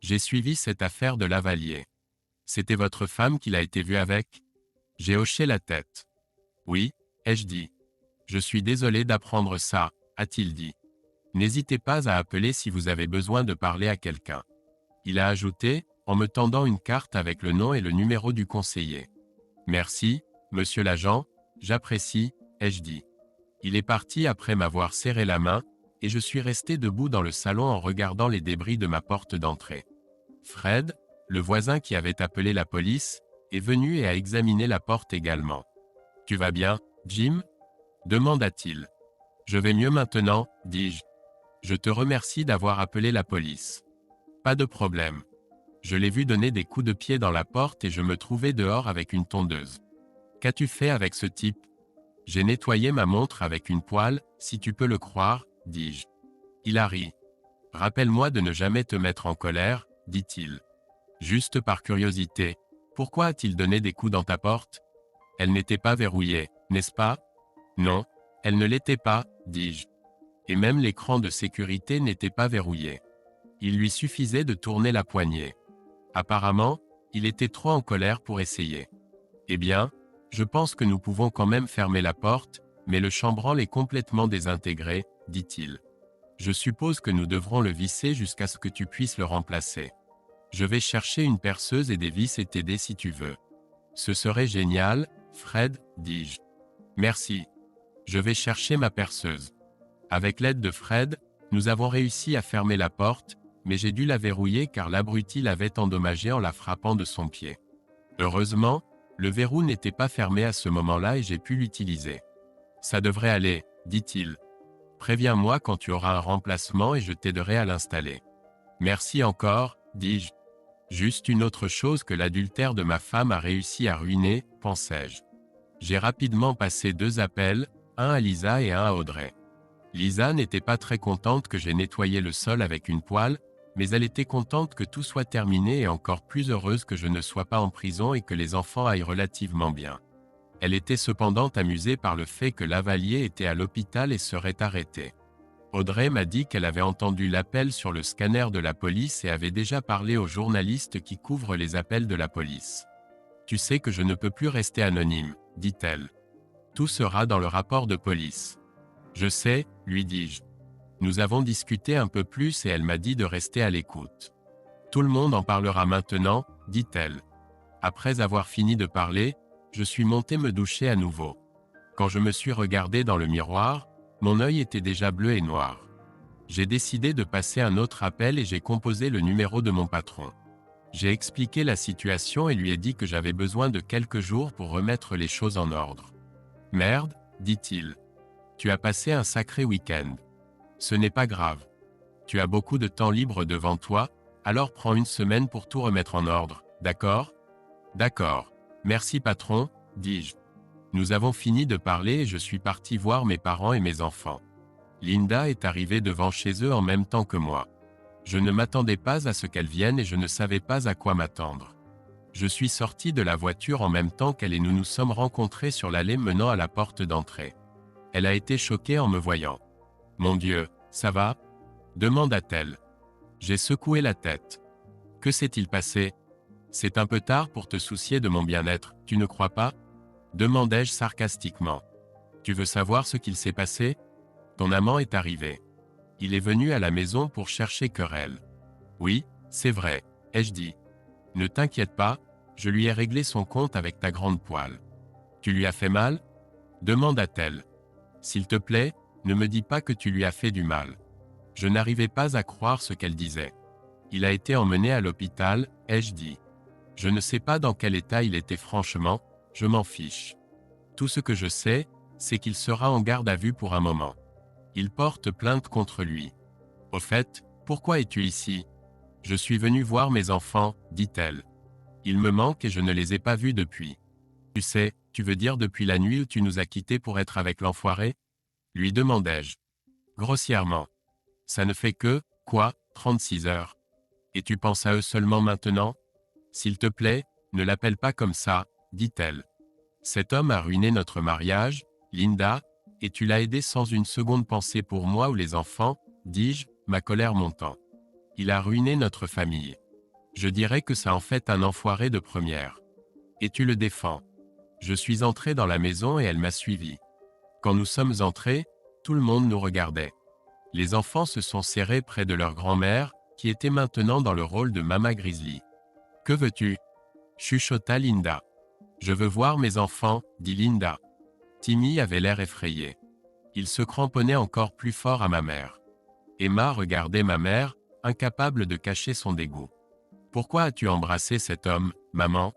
A: J'ai suivi cette affaire de Lavalier. C'était votre femme qu'il a été vu avec? J'ai hoché la tête. Oui, ai-je dit. Je suis désolé d'apprendre ça, a-t-il dit. N'hésitez pas à appeler si vous avez besoin de parler à quelqu'un. Il a ajouté, en me tendant une carte avec le nom et le numéro du conseiller. Merci, monsieur l'agent, j'apprécie, ai-je dit. Il est parti après m'avoir serré la main, et je suis resté debout dans le salon en regardant les débris de ma porte d'entrée. Fred, le voisin qui avait appelé la police, est venu et a examiné la porte également. « Tu vas bien, Jim ?» demanda-t-il. « Je vais mieux maintenant, dis-je. Je te remercie d'avoir appelé la police. »« Pas de problème. Je l'ai vu donner des coups de pied dans la porte et je me trouvais dehors avec une tondeuse. Qu'as-tu fait avec ce type ? J'ai nettoyé ma montre avec une poêle, si tu peux le croire, dis-je. Il a ri. Rappelle-moi de ne jamais te mettre en colère, dit-il. Juste par curiosité, pourquoi a-t-il donné des coups dans ta porte? Elle n'était pas verrouillée, n'est-ce pas? Non, elle ne l'était pas, dis-je. Et même l'écran de sécurité n'était pas verrouillé. Il lui suffisait de tourner la poignée. Apparemment, il était trop en colère pour essayer. Eh bien, je pense que nous pouvons quand même fermer la porte, mais le chambranle est complètement désintégré, dit-il. Je suppose que nous devrons le visser jusqu'à ce que tu puisses le remplacer. Je vais chercher une perceuse et des vis et t'aider si tu veux. Ce serait génial, Fred, dis-je. Merci. Je vais chercher ma perceuse. Avec l'aide de Fred, nous avons réussi à fermer la porte, mais j'ai dû la verrouiller car l'abruti l'avait endommagée en la frappant de son pied. Heureusement, le verrou n'était pas fermé à ce moment-là et j'ai pu l'utiliser. Ça devrait aller, dit-il. Préviens-moi quand tu auras un remplacement et je t'aiderai à l'installer. Merci encore, dis-je. Juste une autre chose que l'adultère de ma femme a réussi à ruiner, pensai-je. J'ai rapidement passé 2 appels, un à Lisa et un à Audrey. Lisa n'était pas très contente que j'ai nettoyé le sol avec une poêle, mais elle était contente que tout soit terminé et encore plus heureuse que je ne sois pas en prison et que les enfants aillent relativement bien. Elle était cependant amusée par le fait que Lavalier était à l'hôpital et serait arrêté. Audrey m'a dit qu'elle avait entendu l'appel sur le scanner de la police et avait déjà parlé aux journalistes qui couvrent les appels de la police. Tu sais que je ne peux plus rester anonyme, dit-elle. Tout sera dans le rapport de police. Je sais, lui dis-je. Nous avons discuté un peu plus et elle m'a dit de rester à l'écoute. Tout le monde en parlera maintenant, dit-elle. Après avoir fini de parler, je suis monté me doucher à nouveau. Quand je me suis regardé dans le miroir, mon œil était déjà bleu et noir. J'ai décidé de passer un autre appel et j'ai composé le numéro de mon patron. J'ai expliqué la situation et lui ai dit que j'avais besoin de quelques jours pour remettre les choses en ordre. Merde, dit-il. Tu as passé un sacré week-end. Ce n'est pas grave. Tu as beaucoup de temps libre devant toi, alors prends une semaine pour tout remettre en ordre, d'accord ? D'accord. Merci patron, dis-je. Nous avons fini de parler et je suis parti voir mes parents et mes enfants. Linda est arrivée devant chez eux en même temps que moi. Je ne m'attendais pas à ce qu'elle vienne et je ne savais pas à quoi m'attendre. Je suis sorti de la voiture en même temps qu'elle et nous nous sommes rencontrés sur l'allée menant à la porte d'entrée. Elle a été choquée en me voyant. « Mon Dieu, ça va ?» demanda-t-elle. J'ai secoué la tête. « Que s'est-il passé ? C'est un peu tard pour te soucier de mon bien-être, tu ne crois pas ?» demandai-je sarcastiquement. « Tu veux savoir ce qu'il s'est passé ? Ton amant est arrivé. Il est venu à la maison pour chercher querelle. »« Oui, c'est vrai, ai-je dit. »« Ne t'inquiète pas, je lui ai réglé son compte avec ta grande poêle. »« Tu lui as fait mal ?» demanda-t-elle. « S'il te plaît, ne me dis pas que tu lui as fait du mal. » Je n'arrivais pas à croire ce qu'elle disait. « Il a été emmené à l'hôpital, ai-je dit. Je ne sais pas dans quel état il était franchement, je m'en fiche. Tout ce que je sais, c'est qu'il sera en garde à vue pour un moment. Il porte plainte contre lui. Au fait, pourquoi es-tu ici ? Je suis venue voir mes enfants, dit-elle. Ils me manquent et je ne les ai pas vus depuis. Tu sais, tu veux dire depuis la nuit où tu nous as quittés pour être avec l'enfoiré ? Lui demandai-je. Grossièrement. Ça ne fait que, quoi, 36 heures. Et tu penses à eux seulement maintenant ? S'il te plaît, ne l'appelle pas comme ça, dit-elle. Cet homme a ruiné notre mariage, Linda, et tu l'as aidé sans une seconde pensée pour moi ou les enfants, dis-je, ma colère montant. Il a ruiné notre famille. Je dirais que ça en fait un enfoiré de première. Et tu le défends. Je suis entré dans la maison et elle m'a suivi. Quand nous sommes entrés, tout le monde nous regardait. Les enfants se sont serrés près de leur grand-mère, qui était maintenant dans le rôle de Mama Grizzly. « Que veux-tu » chuchota Linda. « Je veux voir mes enfants, dit Linda. » Timmy avait l'air effrayé. Il se cramponnait encore plus fort à ma mère. Emma regardait ma mère, incapable de cacher son dégoût. « Pourquoi as-tu embrassé cet homme, maman ?»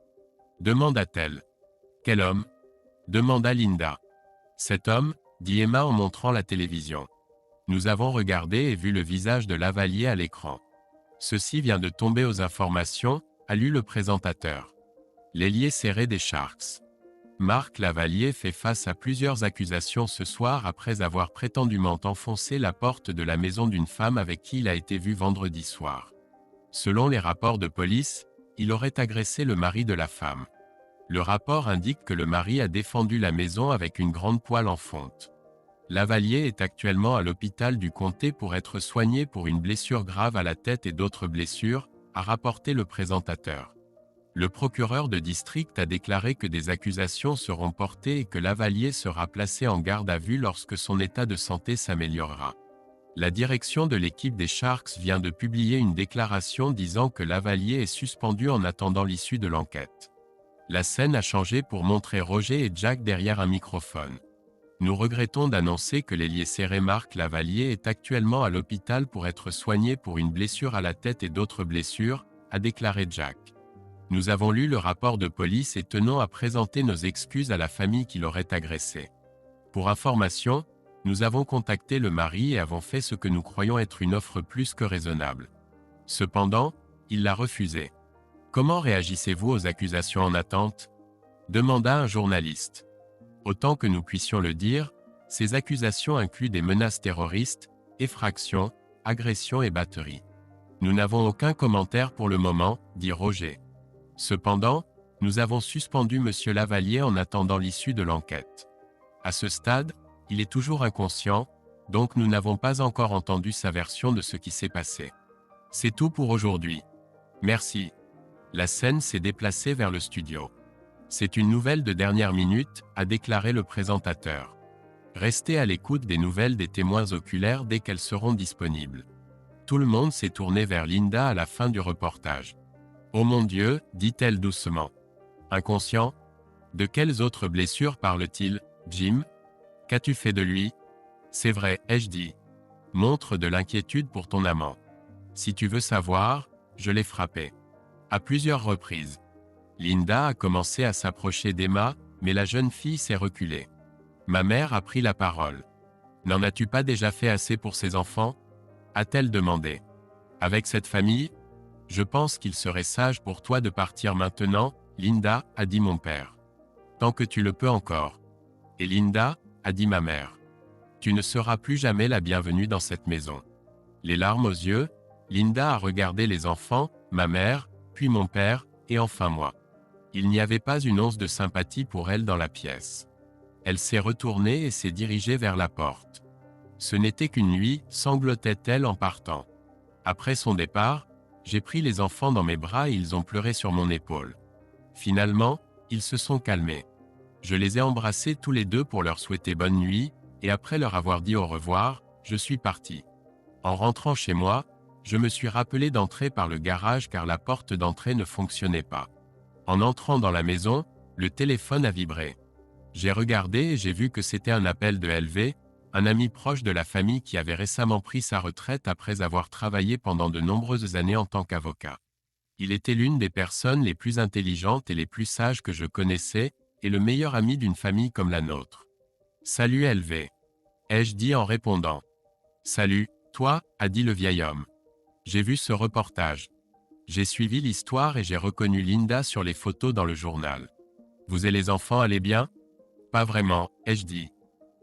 A: demanda-t-elle. « Quel homme ?» demanda Linda. « Cet homme, dit Emma en montrant la télévision. Nous avons regardé et vu le visage de Lavalier à l'écran. Ceci vient de tomber aux informations, a lu le présentateur. L'ailier serré des Sharks. Marc Lavalier fait face à plusieurs accusations ce soir après avoir prétendument enfoncé la porte de la maison d'une femme avec qui il a été vu vendredi soir. Selon les rapports de police, il aurait agressé le mari de la femme. Le rapport indique que le mari a défendu la maison avec une grande poêle en fonte. Lavalier est actuellement à l'hôpital du comté pour être soigné pour une blessure grave à la tête et d'autres blessures, a rapporté le présentateur. Le procureur de district a déclaré que des accusations seront portées et que Lavalier sera placé en garde à vue lorsque son état de santé s'améliorera. La direction de l'équipe des Sharks vient de publier une déclaration disant que Lavalier est suspendu en attendant l'issue de l'enquête. La scène a changé pour montrer Roger et Jack derrière un microphone. Nous regrettons d'annoncer que l'ailier serré Marc Lavalier est actuellement à l'hôpital pour être soigné pour une blessure à la tête et d'autres blessures, a déclaré Jack. Nous avons lu le rapport de police et tenons à présenter nos excuses à la famille qui l'aurait agressé. Pour information, nous avons contacté le mari et avons fait ce que nous croyons être une offre plus que raisonnable. Cependant, il l'a refusé. Comment réagissez-vous aux accusations en attente ? demanda un journaliste. Autant que nous puissions le dire, ces accusations incluent des menaces terroristes, effractions, agressions et batteries. Nous n'avons aucun commentaire pour le moment, dit Roger. Cependant, nous avons suspendu M. Lavalier en attendant l'issue de l'enquête. À ce stade, il est toujours inconscient, Donc nous n'avons pas encore entendu sa version de ce qui s'est passé. C'est tout pour aujourd'hui. Merci. La scène s'est déplacée vers le studio. C'est une nouvelle de dernière minute, a déclaré le présentateur. Restez à l'écoute des nouvelles des témoins oculaires dès qu'elles seront disponibles. Tout le monde s'est tourné vers Linda à la fin du reportage. Oh mon Dieu, dit-elle doucement. Inconscient? De quelles autres blessures parle-t-il, Jim? Qu'as-tu fait de lui? C'est vrai, ai-je dit. Montre de l'inquiétude pour ton amant. Si tu veux savoir, je l'ai frappé. À plusieurs reprises. Linda a commencé à s'approcher d'Emma, mais la jeune fille s'est reculée. Ma mère a pris la parole. N'en as-tu pas déjà fait assez pour ses enfants? A-t-elle demandé. Avec cette famille? Je pense qu'il serait sage pour toi de partir maintenant, Linda, a dit mon père. Tant que tu le peux encore. Et Linda, a dit ma mère. Tu ne seras plus jamais la bienvenue dans cette maison. Les larmes aux yeux, Linda a regardé les enfants, ma mère, puis mon père, et enfin moi. Il n'y avait pas une once de sympathie pour elle dans la pièce. Elle s'est retournée et s'est dirigée vers la porte. Ce n'était qu'une nuit, sanglotait-elle en partant. Après son départ, j'ai pris les enfants dans mes bras et ils ont pleuré sur mon épaule. Finalement, ils se sont calmés. Je les ai embrassés tous les deux pour leur souhaiter bonne nuit, et après leur avoir dit au revoir, je suis parti. En rentrant chez moi, je me suis rappelé d'entrer par le garage car la porte d'entrée ne fonctionnait pas. En entrant dans la maison, le téléphone a vibré. J'ai regardé et j'ai vu que c'était un appel de LV, un ami proche de la famille qui avait récemment pris sa retraite après avoir travaillé pendant de nombreuses années en tant qu'avocat. Il était l'une des personnes les plus intelligentes et les plus sages que je connaissais, et le meilleur ami d'une famille comme la nôtre. Salut LV. Ai-je dit en répondant. Salut, toi, a dit le vieil homme. J'ai vu ce reportage. J'ai suivi l'histoire et j'ai reconnu Linda sur les photos dans le journal. Vous et les enfants allez bien? Pas vraiment, ai-je dit.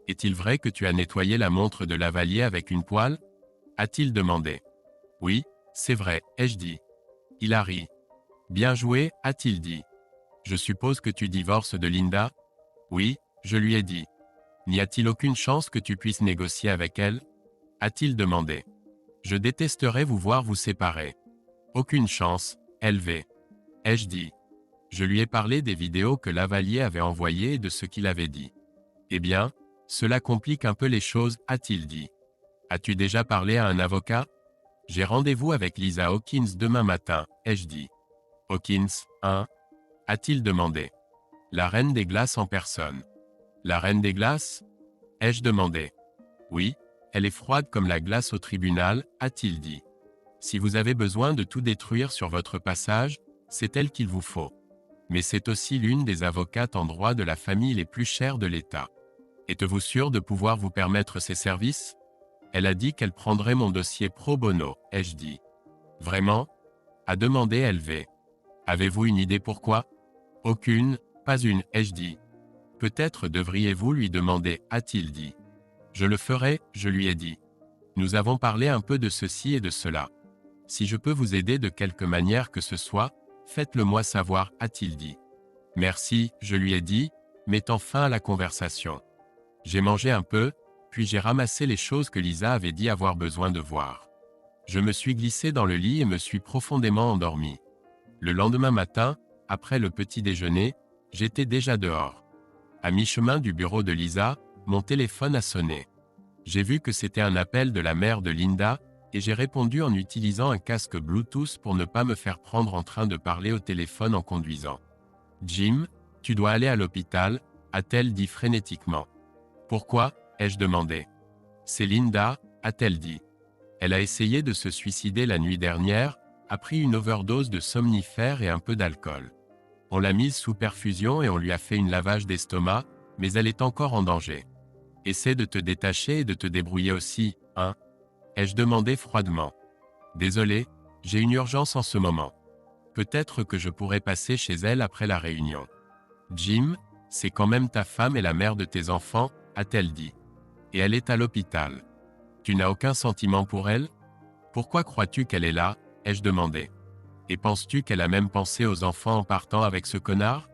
A: Est-il vrai que tu as nettoyé la montre de Lavalier avec une poêle? A-t-il demandé. Oui, c'est vrai, ai-je dit. Il a ri. Bien joué, a-t-il dit. Je suppose que tu divorces de Linda? Oui, je lui ai dit. N'y a-t-il aucune chance que tu puisses négocier avec elle? A-t-il demandé. Je détesterais vous voir vous séparer. Aucune chance, LV. Ai-je dit. Je lui ai parlé des vidéos que Lavalier avait envoyées et de ce qu'il avait dit. Eh bien, cela complique un peu les choses, a-t-il dit. As-tu déjà parlé à un avocat? J'ai rendez-vous avec Lisa Hawkins demain matin, ai-je dit. Hawkins, hein? A-t-il demandé. La reine des glaces en personne. La reine des glaces? Ai-je demandé. Oui, elle est froide comme la glace au tribunal, a-t-il dit. Si vous avez besoin de tout détruire sur votre passage, c'est elle qu'il vous faut. Mais c'est aussi l'une des avocates en droit de la famille les plus chères de l'État. Êtes-vous sûr de pouvoir vous permettre ses services? Elle a dit qu'elle prendrait mon dossier pro bono, ai-je dit. Vraiment? A demandé LV. Avez-vous une idée pourquoi? Aucune, pas une, ai-je dit. Peut-être devriez-vous lui demander, a-t-il dit. Je le ferai, je lui ai dit. Nous avons parlé un peu de ceci et de cela. Si je peux vous aider de quelque manière que ce soit, faites-le moi savoir, a-t-il dit. Merci, je lui ai dit, mettant fin à la conversation. J'ai mangé un peu, puis j'ai ramassé les choses que Lisa avait dit avoir besoin de voir. Je me suis glissé dans le lit et me suis profondément endormi. Le lendemain matin, après le petit déjeuner, j'étais déjà dehors. À mi-chemin du bureau de Lisa, mon téléphone a sonné. J'ai vu que c'était un appel de la mère de Linda, et j'ai répondu en utilisant un casque Bluetooth pour ne pas me faire prendre en train de parler au téléphone en conduisant. Jim, tu dois aller à l'hôpital, a-t-elle dit frénétiquement. Pourquoi, ai-je demandé. C'est Linda, a-t-elle dit. Elle a essayé de se suicider la nuit dernière, a pris une overdose de somnifères et un peu d'alcool. On l'a mise sous perfusion et on lui a fait une lavage d'estomac, mais elle est encore en danger. Essaie de te détacher et de te débrouiller aussi, hein? Ai-je demandé froidement. Désolé, j'ai une urgence en ce moment. Peut-être que je pourrais passer chez elle après la réunion. Jim, c'est quand même ta femme et la mère de tes enfants, a-t-elle dit. Et elle est à l'hôpital. Tu n'as aucun sentiment pour elle? Pourquoi crois-tu qu'elle est là, ai-je demandé. Et penses-tu qu'elle a même pensé aux enfants en partant avec ce connard?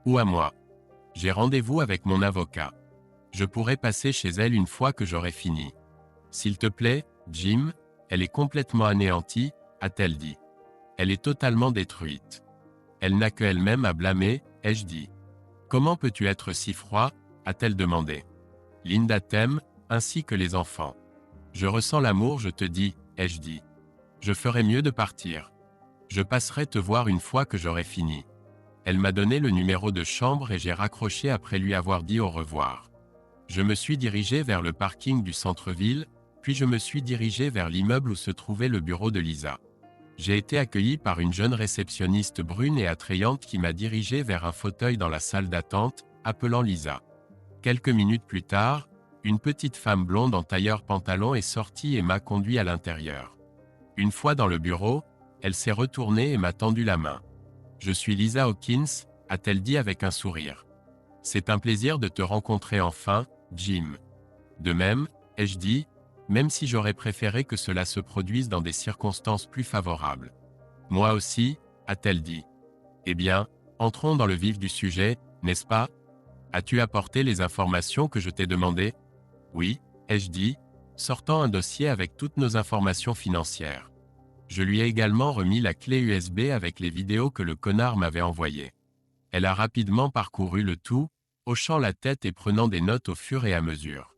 A: Ou à moi? J'ai rendez-vous avec mon avocat. Je pourrai passer chez elle une fois que j'aurai fini. S'il te plaît, Jim, elle est complètement anéantie, a-t-elle dit. Elle est totalement détruite. Elle n'a que elle-même à blâmer, ai-je dit. Comment peux-tu être si froid, a-t-elle demandé. Linda t'aime, ainsi que les enfants. Je ressens l'amour, je te dis, ai-je dit. Je ferais mieux de partir. Je passerai te voir une fois que j'aurai fini. Elle m'a donné le numéro de chambre et j'ai raccroché après lui avoir dit au revoir. Je me suis dirigé vers le parking du centre-ville, puis je me suis dirigé vers l'immeuble où se trouvait le bureau de Lisa. J'ai été accueilli par une jeune réceptionniste brune et attrayante qui m'a dirigé vers un fauteuil dans la salle d'attente, appelant Lisa. Quelques minutes plus tard, une petite femme blonde en tailleur-pantalon est sortie et m'a conduit à l'intérieur. Une fois dans le bureau, elle s'est retournée et m'a tendu la main. « Je suis Lisa Hawkins », a-t-elle dit avec un sourire. « C'est un plaisir de te rencontrer enfin, Jim. » De même, ai-je dit, même si j'aurais préféré que cela se produise dans des circonstances plus favorables. « Moi aussi », a-t-elle dit. « Eh bien, entrons dans le vif du sujet, n'est-ce pas ? As-tu apporté les informations que je t'ai demandées ? » Oui, ai-je dit, sortant un dossier avec toutes nos informations financières. Je lui ai également remis la clé USB avec les vidéos que le connard m'avait envoyées. Elle a rapidement parcouru le tout, hochant la tête et prenant des notes au fur et à mesure.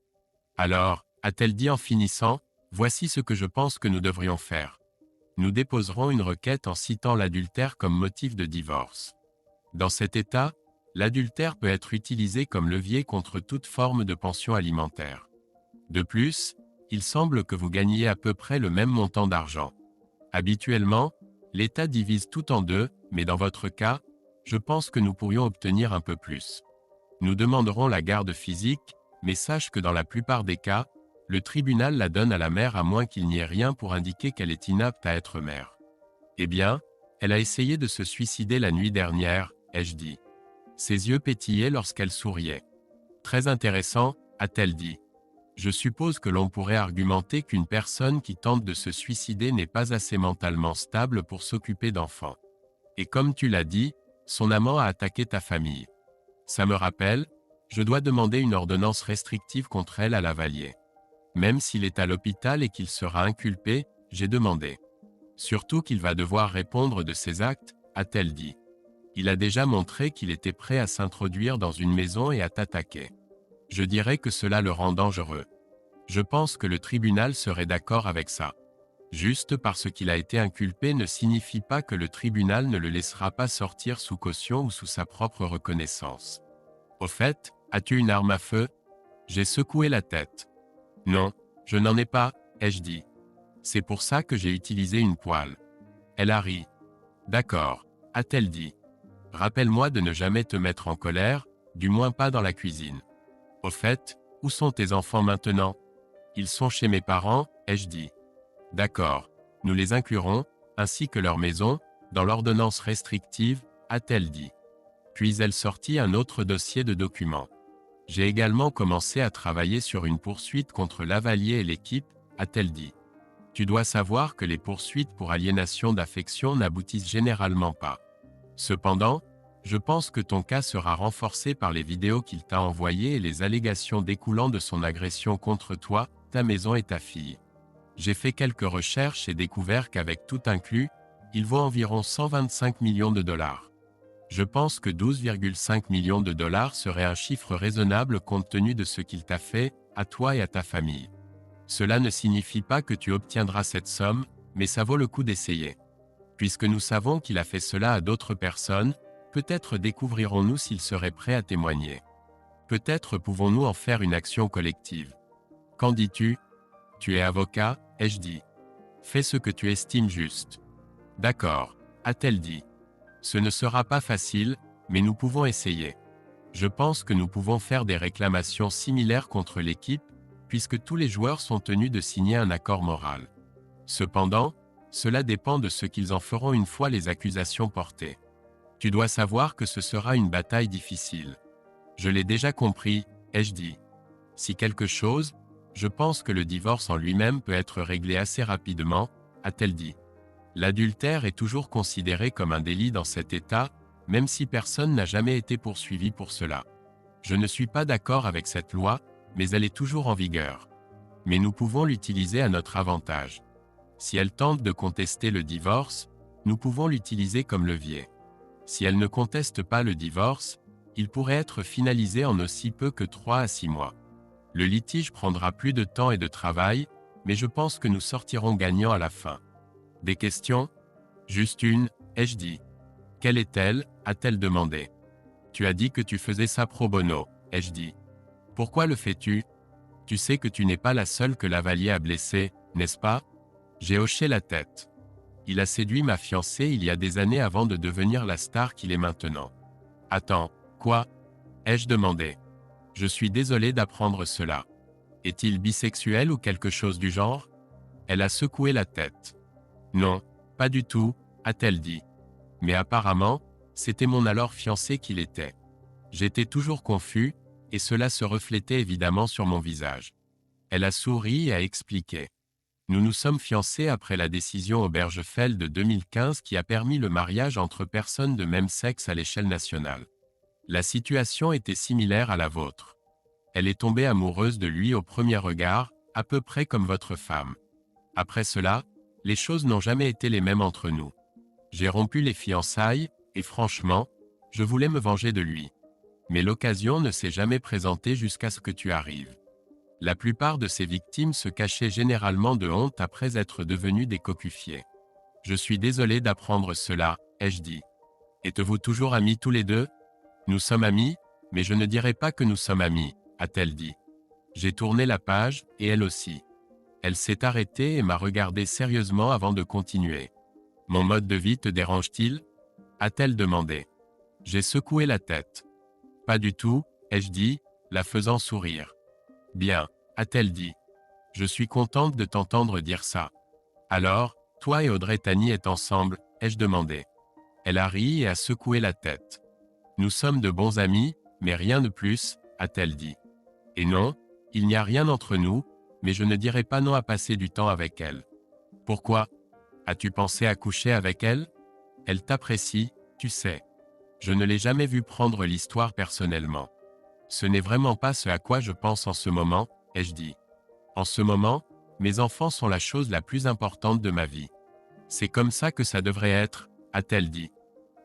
A: Alors, a-t-elle dit en finissant, voici ce que je pense que nous devrions faire. Nous déposerons une requête en citant l'adultère comme motif de divorce. Dans cet état, l'adultère peut être utilisé comme levier contre toute forme de pension alimentaire. De plus, il semble que vous gagniez à peu près le même montant d'argent. Habituellement, l'État divise tout en deux, mais dans votre cas, je pense que nous pourrions obtenir un peu plus. Nous demanderons la garde physique, mais sache que dans la plupart des cas, le tribunal la donne à la mère à moins qu'il n'y ait rien pour indiquer qu'elle est inapte à être mère. Eh bien, elle a essayé de se suicider la nuit dernière, ai-je dit. Ses yeux pétillaient lorsqu'elle souriait. Très intéressant, a-t-elle dit. Je suppose que l'on pourrait argumenter qu'une personne qui tente de se suicider n'est pas assez mentalement stable pour s'occuper d'enfants. Et comme tu l'as dit, son amant a attaqué ta famille. Ça me rappelle, je dois demander une ordonnance restrictive contre elle à Lavalier. Même s'il est à l'hôpital et qu'il sera inculpé, j'ai demandé. Surtout qu'il va devoir répondre de ses actes, a-t-elle dit. Il a déjà montré qu'il était prêt à s'introduire dans une maison et à t'attaquer. Je dirais que cela le rend dangereux. Je pense que le tribunal serait d'accord avec ça. Juste parce qu'il a été inculpé ne signifie pas que le tribunal ne le laissera pas sortir sous caution ou sous sa propre reconnaissance. Au fait, as-tu une arme à feu ? J'ai secoué la tête. Non, je n'en ai pas, ai-je dit. C'est pour ça que j'ai utilisé une poêle. Elle a ri. D'accord, a-t-elle dit. Rappelle-moi de ne jamais te mettre en colère, du moins pas dans la cuisine. Au fait, où sont tes enfants maintenant ? Ils sont chez mes parents, ai-je dit. D'accord, nous les inclurons, ainsi que leur maison, dans l'ordonnance restrictive, a-t-elle dit. Puis elle sortit un autre dossier de documents. J'ai également commencé à travailler sur une poursuite contre Lavalier et l'équipe, a-t-elle dit. Tu dois savoir que les poursuites pour aliénation d'affection n'aboutissent généralement pas. Cependant, je pense que ton cas sera renforcé par les vidéos qu'il t'a envoyées et les allégations découlant de son agression contre toi, ta maison et ta fille. J'ai fait quelques recherches et découvert qu'avec tout inclus, il vaut environ 125 millions de dollars. Je pense que 12,5 millions de dollars serait un chiffre raisonnable compte tenu de ce qu'il t'a fait, à toi et à ta famille. Cela ne signifie pas que tu obtiendras cette somme, mais ça vaut le coup d'essayer. Puisque nous savons qu'il a fait cela à d'autres personnes, peut-être découvrirons-nous s'il serait prêt à témoigner. Peut-être pouvons-nous en faire une action collective. Qu'en dis-tu ? Tu es avocat, ai-je dit. Fais ce que tu estimes juste. D'accord, a-t-elle dit. Ce ne sera pas facile, mais nous pouvons essayer. Je pense que nous pouvons faire des réclamations similaires contre l'équipe, puisque tous les joueurs sont tenus de signer un accord moral. Cependant, cela dépend de ce qu'ils en feront une fois les accusations portées. Tu dois savoir que ce sera une bataille difficile. Je l'ai déjà compris, ai-je dit. Si quelque chose, je pense que le divorce en lui-même peut être réglé assez rapidement, a-t-elle dit. L'adultère est toujours considéré comme un délit dans cet État, même si personne n'a jamais été poursuivi pour cela. Je ne suis pas d'accord avec cette loi, mais elle est toujours en vigueur. Mais nous pouvons l'utiliser à notre avantage. Si elle tente de contester le divorce, nous pouvons l'utiliser comme levier. Si elle ne conteste pas le divorce, il pourrait être finalisé en aussi peu que 3 à 6 mois. Le litige prendra plus de temps et de travail, mais je pense que nous sortirons gagnants à la fin. Des questions? Juste une, ai-je dit. Quelle est-elle? A-t-elle demandé. Tu as dit que tu faisais ça pro bono, ai-je dit. Pourquoi le fais-tu? Tu sais que tu n'es pas la seule que Lavalier a blessée, n'est-ce pas? J'ai hoché la tête. Il a séduit ma fiancée il y a des années avant de devenir la star qu'il est maintenant. Attends, quoi? Ai-je demandé. Je suis désolé d'apprendre cela. Est-il bisexuel ou quelque chose du genre? Elle a secoué la tête. Non, pas du tout, a-t-elle dit. Mais apparemment, c'était mon alors fiancé qu'il était. J'étais toujours confus, et cela se reflétait évidemment sur mon visage. Elle a souri et a expliqué. Nous nous sommes fiancés après la décision Obergefell de 2015 qui a permis le mariage entre personnes de même sexe à l'échelle nationale. La situation était similaire à la vôtre. Elle est tombée amoureuse de lui au premier regard, à peu près comme votre femme. Après cela, les choses n'ont jamais été les mêmes entre nous. J'ai rompu les fiançailles, et franchement, je voulais me venger de lui. Mais l'occasion ne s'est jamais présentée jusqu'à ce que tu arrives. La plupart de ces victimes se cachaient généralement de honte après être devenues des cocufiers. Je suis désolé d'apprendre cela, ai-je dit. Êtes-vous toujours amis tous les deux? Nous sommes amis, mais je ne dirais pas que nous sommes amis, a-t-elle dit. J'ai tourné la page, et elle aussi. Elle s'est arrêtée et m'a regardé sérieusement avant de continuer. Mon mode de vie te dérange-t-il? A-t-elle demandé. J'ai secoué la tête. Pas du tout, ai-je dit, la faisant sourire. Bien, a-t-elle dit. Je suis contente de t'entendre dire ça. Alors, toi et Audrey Tani êtes ensemble, ai-je demandé. Elle a ri et a secoué la tête. Nous sommes de bons amis, mais rien de plus, a-t-elle dit. Et non, il n'y a rien entre nous, mais je ne dirai pas non à passer du temps avec elle. Pourquoi? As-tu pensé à coucher avec elle? Elle t'apprécie, tu sais. Je ne l'ai jamais vue prendre l'histoire personnellement. Ce n'est vraiment pas ce à quoi je pense en ce moment, ai-je dit. En ce moment, mes enfants sont la chose la plus importante de ma vie. C'est comme ça que ça devrait être, a-t-elle dit.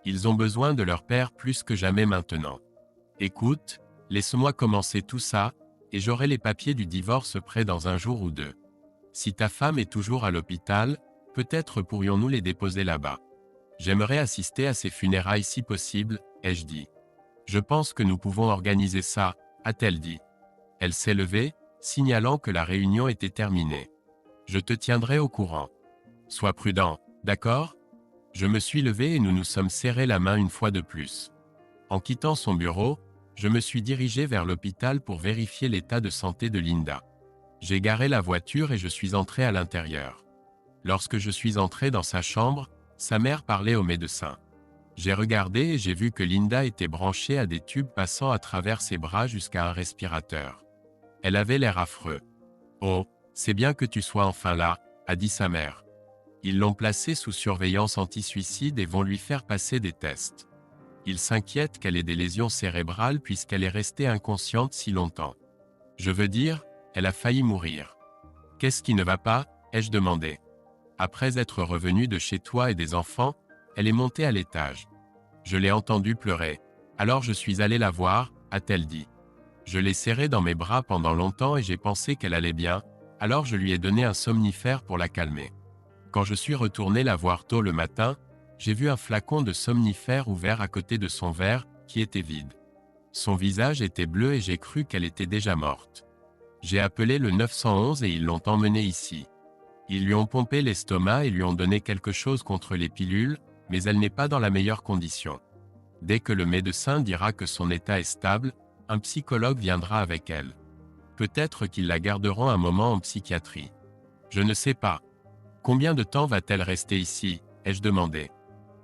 A: Ils ont besoin de leur père plus que jamais maintenant. Écoute, laisse-moi commencer tout ça, et j'aurai les papiers du divorce prêts dans un jour ou deux. Si ta femme est toujours à l'hôpital, peut-être pourrions-nous les déposer là-bas. J'aimerais assister à ses funérailles si possible, ai-je dit. Je pense que nous pouvons organiser ça, a-t-elle dit. Elle s'est levée, signalant que la réunion était terminée. Je te tiendrai au courant. Sois prudent, d'accord? Je me suis levé et nous nous sommes serrés la main une fois de plus. En quittant son bureau, je me suis dirigé vers l'hôpital pour vérifier l'état de santé de Linda. J'ai garé la voiture et je suis entré à l'intérieur. Lorsque je suis entré dans sa chambre, sa mère parlait au médecin. J'ai regardé et j'ai vu que Linda était branchée à des tubes passant à travers ses bras jusqu'à un respirateur. Elle avait l'air affreux. « Oh, c'est bien que tu sois enfin là », a dit sa mère. Ils l'ont placée sous surveillance anti-suicide et vont lui faire passer des tests. Ils s'inquiètent qu'elle ait des lésions cérébrales puisqu'elle est restée inconsciente si longtemps. Je veux dire, elle a failli mourir. Qu'est-ce qui ne va pas? Ai-je demandé. Après être revenue de chez toi et des enfants, elle est montée à l'étage. Je l'ai entendue pleurer. Alors je suis allé la voir, a-t-elle dit. Je l'ai serrée dans mes bras pendant longtemps et j'ai pensé qu'elle allait bien, alors je lui ai donné un somnifère pour la calmer. Quand je suis retourné la voir tôt le matin, j'ai vu un flacon de somnifère ouvert à côté de son verre, qui était vide. Son visage était bleu et j'ai cru qu'elle était déjà morte. J'ai appelé le 911 et ils l'ont emmenée ici. Ils lui ont pompé l'estomac et lui ont donné quelque chose contre les pilules, mais elle n'est pas dans la meilleure condition. Dès que le médecin dira que son état est stable, un psychologue viendra avec elle. Peut-être qu'ils la garderont un moment en psychiatrie. Je ne sais pas. Combien de temps va-t-elle rester ici, ai-je demandé.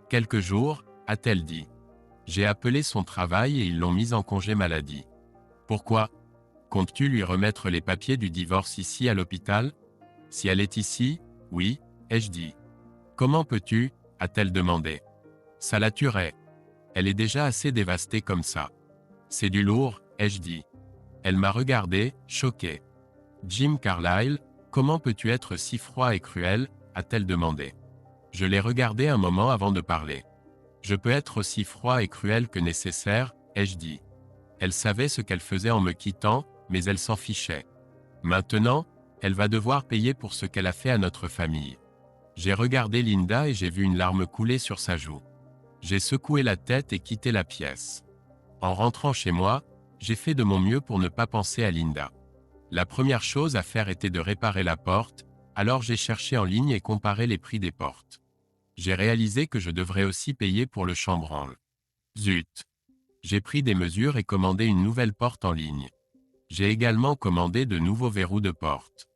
A: Quelques jours, a-t-elle dit. J'ai appelé son travail et ils l'ont mise en congé maladie. Pourquoi? Comptes-tu lui remettre les papiers du divorce ici à l'hôpital? Si elle est ici, oui, ai-je dit. Comment peux-tu? A-t-elle demandé. Ça la tuerait. Elle est déjà assez dévastée comme ça. C'est du lourd, ai-je dit. Elle m'a regardé, choquée. Jim Carlyle, comment peux-tu être si froid et cruel, a-t-elle demandé. Je l'ai regardé un moment avant de parler. Je peux être aussi froid et cruel que nécessaire, ai-je dit. Elle savait ce qu'elle faisait en me quittant, mais elle s'en fichait. Maintenant, elle va devoir payer pour ce qu'elle a fait à notre famille. J'ai regardé Linda et j'ai vu une larme couler sur sa joue. J'ai secoué la tête et quitté la pièce. En rentrant chez moi, j'ai fait de mon mieux pour ne pas penser à Linda. La première chose à faire était de réparer la porte, alors j'ai cherché en ligne et comparé les prix des portes. J'ai réalisé que je devrais aussi payer pour le chambranle. Zut! J'ai pris des mesures et commandé une nouvelle porte en ligne. J'ai également commandé de nouveaux verrous de porte.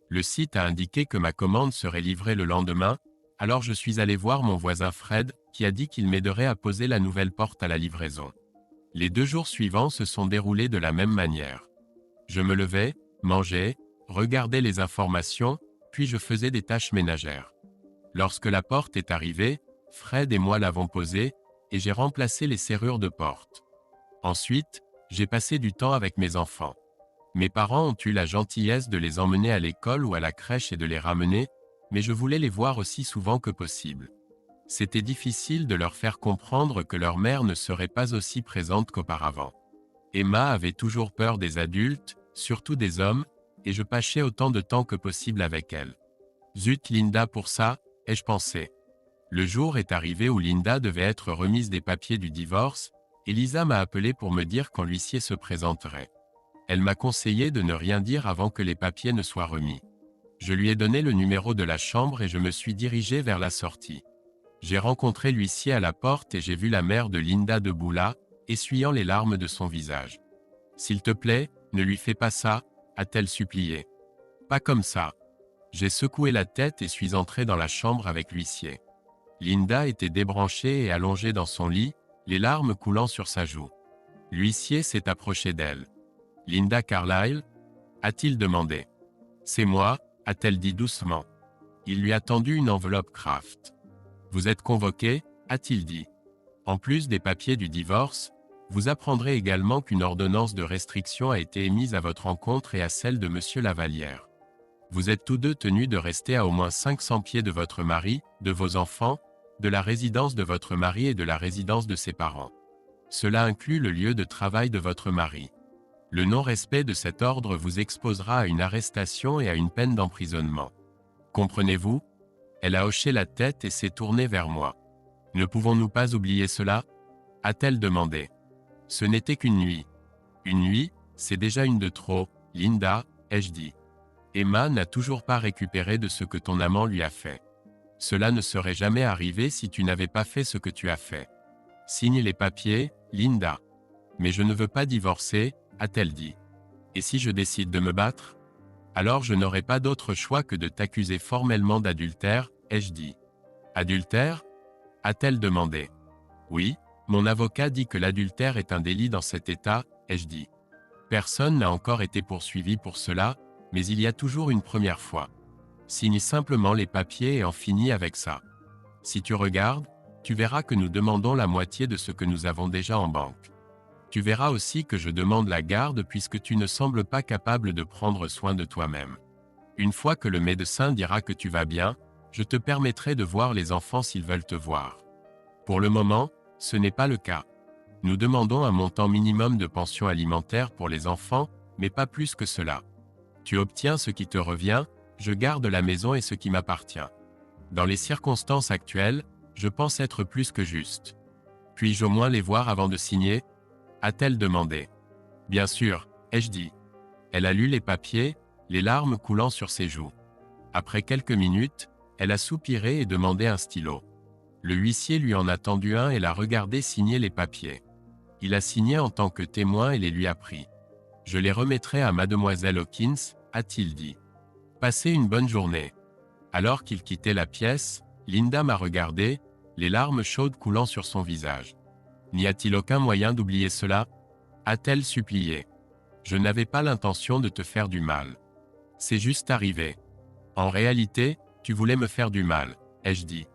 A: Le site a indiqué que ma commande serait livrée le lendemain, alors je suis allé voir mon voisin Fred, qui a dit qu'il m'aiderait à poser la nouvelle porte à la livraison. Les 2 jours suivants se sont déroulés de la même manière. Je me levais, mangeais, regardais les informations, puis je faisais des tâches ménagères. Lorsque la porte est arrivée, Fred et moi l'avons posée, et j'ai remplacé les serrures de porte. Ensuite, j'ai passé du temps avec mes enfants. Mes parents ont eu la gentillesse de les emmener à l'école ou à la crèche et de les ramener, mais je voulais les voir aussi souvent que possible. C'était difficile de leur faire comprendre que leur mère ne serait pas aussi présente qu'auparavant. Emma avait toujours peur des adultes, surtout des hommes, et je passais autant de temps que possible avec elle. Zut Linda pour ça, ai-je pensé. Le jour est arrivé où Linda devait être remise des papiers du divorce, et Lisa m'a appelé pour me dire quand l'huissier se présenterait. Elle m'a conseillé de ne rien dire avant que les papiers ne soient remis. Je lui ai donné le numéro de la chambre et je me suis dirigé vers la sortie. J'ai rencontré l'huissier à la porte et j'ai vu la mère de Linda debout là, essuyant les larmes de son visage. « S'il te plaît, ne lui fais pas ça », a-t-elle supplié. « Pas comme ça. » J'ai secoué la tête et suis entré dans la chambre avec l'huissier. Linda était débranchée et allongée dans son lit, les larmes coulant sur sa joue. L'huissier s'est approché d'elle. « Linda Carlyle ?» a-t-il demandé. « C'est moi », a-t-elle dit doucement. Il lui a tendu une enveloppe Kraft. « Vous êtes convoqué ?» a-t-il dit. « En plus des papiers du divorce, vous apprendrez également qu'une ordonnance de restriction a été émise à votre encontre et à celle de Monsieur Lavallière. Vous êtes tous deux tenus de rester à au moins 500 pieds de votre mari, de vos enfants, de la résidence de votre mari et de la résidence de ses parents. Cela inclut le lieu de travail de votre mari. Le non-respect de cet ordre vous exposera à une arrestation et à une peine d'emprisonnement. Comprenez-vous ? » Elle a hoché la tête et s'est tournée vers moi. « Ne pouvons-nous pas oublier cela ?» a-t-elle demandé. « Ce n'était qu'une nuit. »« Une nuit, c'est déjà une de trop, Linda, » ai-je dit. « Emma n'a toujours pas récupéré de ce que ton amant lui a fait. Cela ne serait jamais arrivé si tu n'avais pas fait ce que tu as fait. Signe les papiers, Linda. »« Mais je ne veux pas divorcer, » a-t-elle dit. « Et si je décide de me battre ? Alors je n'aurai pas d'autre choix que de t'accuser formellement d'adultère, ai-je dit. »« Adultère ? » a-t-elle demandé. « Oui, mon avocat dit que l'adultère est un délit dans cet État, ai-je dit. Personne n'a encore été poursuivi pour cela, mais il y a toujours une première fois. Signe simplement les papiers et en finis avec ça. Si tu regardes, tu verras que nous demandons la moitié de ce que nous avons déjà en banque. Tu verras aussi que je demande la garde puisque tu ne sembles pas capable de prendre soin de toi-même. Une fois que le médecin dira que tu vas bien, je te permettrai de voir les enfants s'ils veulent te voir. Pour le moment, ce n'est pas le cas. Nous demandons un montant minimum de pension alimentaire pour les enfants, mais pas plus que cela. Tu obtiens ce qui te revient, je garde la maison et ce qui m'appartient. Dans les circonstances actuelles, je pense être plus que juste. Puis-je au moins les voir avant de signer ? A-t-elle demandé. Bien sûr, ai-je dit. Elle a lu les papiers, les larmes coulant sur ses joues. Après quelques minutes, elle a soupiré et demandé un stylo. Le huissier lui en a tendu un et l'a regardé signer les papiers. Il a signé en tant que témoin et les lui a pris. Je les remettrai à mademoiselle Hawkins, a-t-il dit. Passez une bonne journée. Alors qu'il quittait la pièce, Linda m'a regardé, les larmes chaudes coulant sur son visage. N'y a-t-il aucun moyen d'oublier cela ? A-t-elle supplié. Je n'avais pas l'intention de te faire du mal. C'est juste arrivé. En réalité, tu voulais me faire du mal, ai-je dit.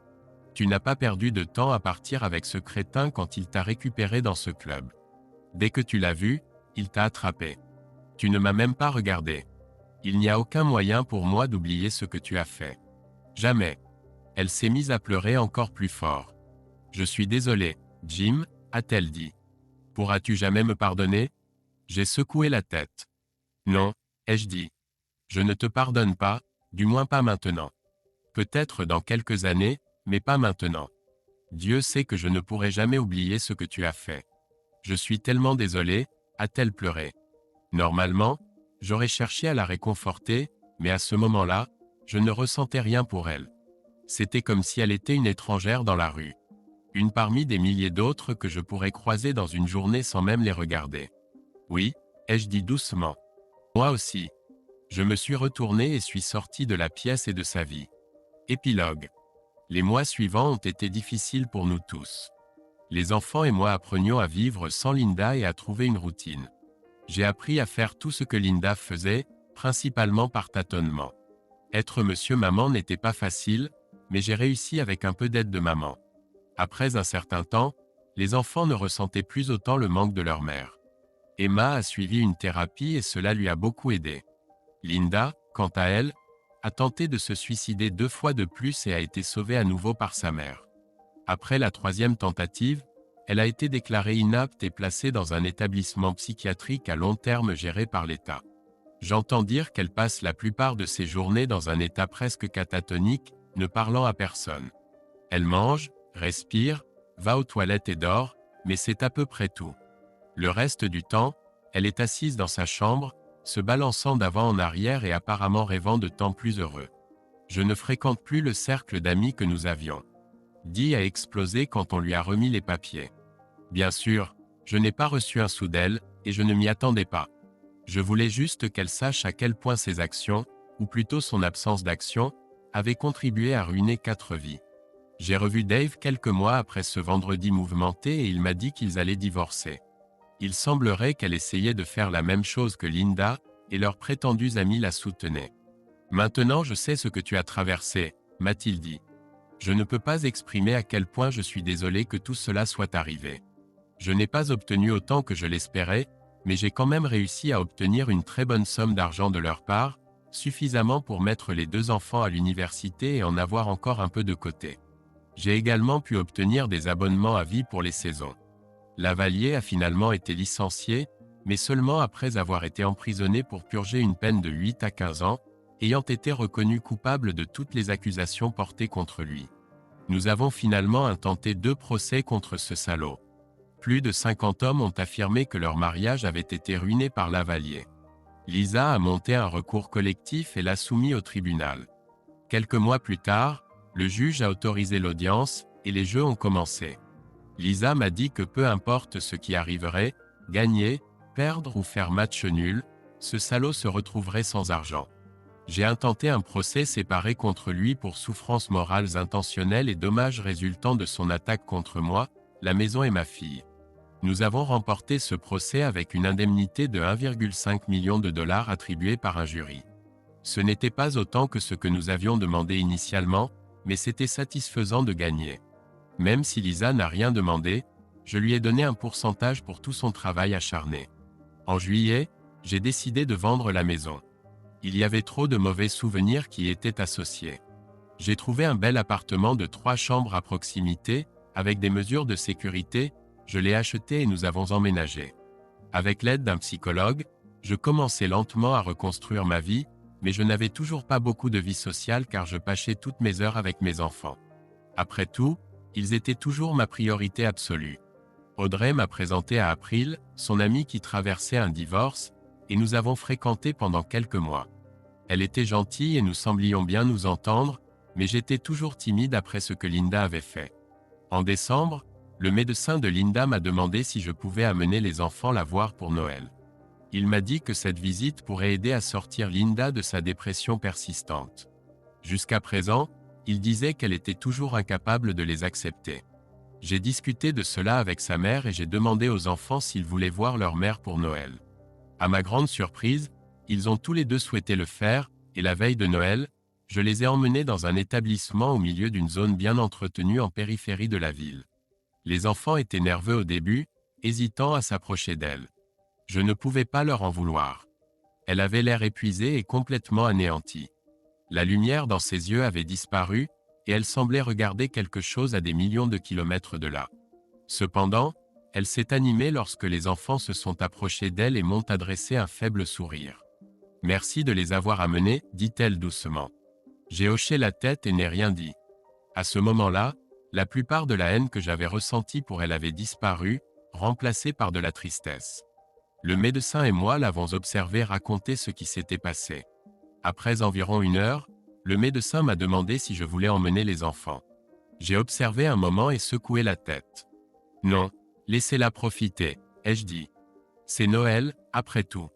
A: Tu n'as pas perdu de temps à partir avec ce crétin quand il t'a récupéré dans ce club. Dès que tu l'as vu, il t'a attrapé. Tu ne m'as même pas regardé. Il n'y a aucun moyen pour moi d'oublier ce que tu as fait. Jamais. Elle s'est mise à pleurer encore plus fort. Je suis désolée, Jim, a-t-elle dit. Pourras-tu jamais me pardonner? J'ai secoué la tête. Non, ai-je dit. Je ne te pardonne pas, du moins pas maintenant. Peut-être dans quelques années, mais pas maintenant. Dieu sait que je ne pourrai jamais oublier ce que tu as fait. Je suis tellement désolée, a-t-elle pleuré. Normalement, j'aurais cherché à la réconforter, mais à ce moment-là, je ne ressentais rien pour elle. C'était comme si elle était une étrangère dans la rue. Une parmi des milliers d'autres que je pourrais croiser dans une journée sans même les regarder. Oui, ai-je dit doucement. Moi aussi. Je me suis retourné et suis sorti de la pièce et de sa vie. Épilogue. Les mois suivants ont été difficiles pour nous tous. Les enfants et moi apprenions à vivre sans Linda et à trouver une routine. J'ai appris à faire tout ce que Linda faisait, principalement par tâtonnement. Être monsieur-maman n'était pas facile, mais j'ai réussi avec un peu d'aide de maman. Après un certain temps, les enfants ne ressentaient plus autant le manque de leur mère. Emma a suivi une thérapie et cela lui a beaucoup aidé. Linda, quant à elle, a tenté de se suicider 2 fois de plus et a été sauvée à nouveau par sa mère. Après la 3e tentative, elle a été déclarée inapte et placée dans un établissement psychiatrique à long terme géré par l'État. J'entends dire qu'elle passe la plupart de ses journées dans un état presque catatonique, ne parlant à personne. Elle mange, respire, va aux toilettes et dort, mais c'est à peu près tout. Le reste du temps, elle est assise dans sa chambre, se balançant d'avant en arrière et apparemment rêvant de temps plus heureux. Je ne fréquente plus le cercle d'amis que nous avions. Dee a explosé quand on lui a remis les papiers. Bien sûr, je n'ai pas reçu un sou d'elle, et je ne m'y attendais pas. Je voulais juste qu'elle sache à quel point ses actions, ou plutôt son absence d'action, avaient contribué à ruiner 4 vies. J'ai revu Dave quelques mois après ce vendredi mouvementé et il m'a dit qu'ils allaient divorcer. Il semblerait qu'elle essayait de faire la même chose que Linda, et leurs prétendus amis la soutenaient. Maintenant je sais ce que tu as traversé, m'a-t-il dit. Je ne peux pas exprimer à quel point je suis désolé que tout cela soit arrivé. Je n'ai pas obtenu autant que je l'espérais, mais j'ai quand même réussi à obtenir une très bonne somme d'argent de leur part, suffisamment pour mettre les 2 enfants à l'université et en avoir encore un peu de côté. J'ai également pu obtenir des abonnements à vie pour les saisons. Lavalier a finalement été licencié, mais seulement après avoir été emprisonné pour purger une peine de 8 à 15 ans, ayant été reconnu coupable de toutes les accusations portées contre lui. Nous avons finalement intenté 2 procès contre ce salaud. Plus de 50 hommes ont affirmé que leur mariage avait été ruiné par Lavalier. Lisa a monté un recours collectif et l'a soumis au tribunal. Quelques mois plus tard, le juge a autorisé l'audience, et les jeux ont commencé. Lisa m'a dit que peu importe ce qui arriverait, gagner, perdre ou faire match nul, ce salaud se retrouverait sans argent. J'ai intenté un procès séparé contre lui pour souffrances morales intentionnelles et dommages résultant de son attaque contre moi, la maison et ma fille. Nous avons remporté ce procès avec une indemnité de 1,5 million de dollars attribuée par un jury. Ce n'était pas autant que ce que nous avions demandé initialement, mais c'était satisfaisant de gagner. Même si Lisa n'a rien demandé, je lui ai donné un pourcentage pour tout son travail acharné. En juillet, j'ai décidé de vendre la maison. Il y avait trop de mauvais souvenirs qui y étaient associés. J'ai trouvé un bel appartement de 3 chambres à proximité, avec des mesures de sécurité, je l'ai acheté et nous avons emménagé. Avec l'aide d'un psychologue, je commençais lentement à reconstruire ma vie, mais je n'avais toujours pas beaucoup de vie sociale car je passais toutes mes heures avec mes enfants. Après tout, ils étaient toujours ma priorité absolue. Audrey m'a présenté à April, son amie qui traversait un divorce, et nous avons fréquenté pendant quelques mois. Elle était gentille et nous semblions bien nous entendre, mais j'étais toujours timide après ce que Linda avait fait. En décembre, le médecin de Linda m'a demandé si je pouvais amener les enfants la voir pour Noël. Il m'a dit que cette visite pourrait aider à sortir Linda de sa dépression persistante. Jusqu'à présent, il disait qu'elle était toujours incapable de les accepter. J'ai discuté de cela avec sa mère et j'ai demandé aux enfants s'ils voulaient voir leur mère pour Noël. À ma grande surprise, ils ont tous les 2 souhaité le faire, et la veille de Noël, je les ai emmenés dans un établissement au milieu d'une zone bien entretenue en périphérie de la ville. Les enfants étaient nerveux au début, hésitant à s'approcher d'elle. Je ne pouvais pas leur en vouloir. Elle avait l'air épuisée et complètement anéantie. La lumière dans ses yeux avait disparu, et elle semblait regarder quelque chose à des millions de kilomètres de là. Cependant, elle s'est animée lorsque les enfants se sont approchés d'elle et m'ont adressé un faible sourire. « Merci de les avoir amenés, dit-elle doucement. J'ai hoché la tête et n'ai rien dit. À ce moment-là, la plupart de la haine que j'avais ressentie pour elle avait disparu, remplacée par de la tristesse. Le médecin et moi l'avons observé raconter ce qui s'était passé. Après environ 1 heure, le médecin m'a demandé si je voulais emmener les enfants. J'ai observé un moment et secoué la tête. Non, laissez-la profiter, ai-je dit. C'est Noël, après tout.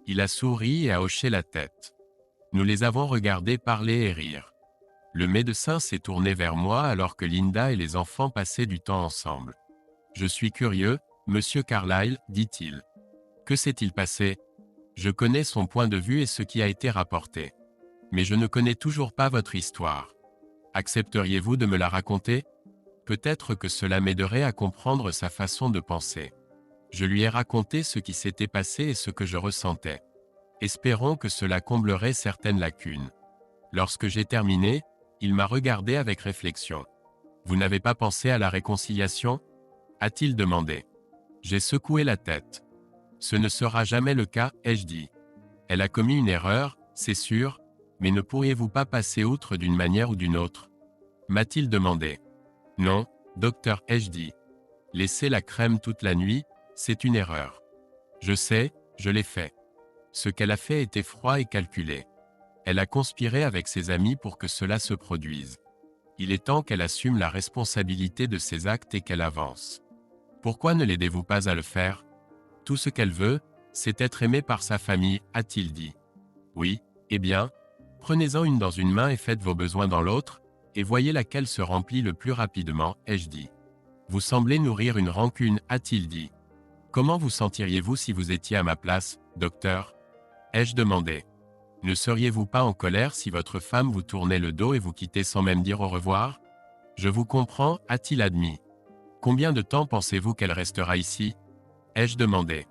A: Il a souri et a hoché la tête. Nous les avons regardés parler et rire. Le médecin s'est tourné vers moi alors que Linda et les enfants passaient du temps ensemble. Je suis curieux, monsieur Carlyle, dit-il. Que s'est-il passé? Je connais son point de vue et ce qui a été rapporté. Mais je ne connais toujours pas votre histoire. Accepteriez-vous de me la raconter? Peut-être que cela m'aiderait à comprendre sa façon de penser. Je lui ai raconté ce qui s'était passé et ce que je ressentais. Espérons que cela comblerait certaines lacunes. Lorsque j'ai terminé, il m'a regardé avec réflexion. Vous n'avez pas pensé à la réconciliation? A-t-il demandé. J'ai secoué la tête. Ce ne sera jamais le cas, ai-je dit. Elle a commis une erreur, c'est sûr, mais ne pourriez-vous pas passer outre d'une manière ou d'une autre? M'a-t-il demandé. Non, docteur, ai-je dit. Laisser la crème toute la nuit, c'est une erreur. Je sais, je l'ai fait. Ce qu'elle a fait était froid et calculé. Elle a conspiré avec ses amis pour que cela se produise. Il est temps qu'elle assume la responsabilité de ses actes et qu'elle avance. Pourquoi ne l'aidez-vous pas à le faire? Tout ce qu'elle veut, c'est être aimée par sa famille, a-t-il dit. Oui, eh bien, prenez-en une dans une main et faites vos besoins dans l'autre, et voyez laquelle se remplit le plus rapidement, ai-je dit. Vous semblez nourrir une rancune, a-t-il dit. Comment vous sentiriez-vous si vous étiez à ma place, docteur? Ai-je demandé. Ne seriez-vous pas en colère si votre femme vous tournait le dos et vous quittait sans même dire au revoir? Je vous comprends, a-t-il admis. Combien de temps pensez-vous qu'elle restera ici? Ai-je demandé.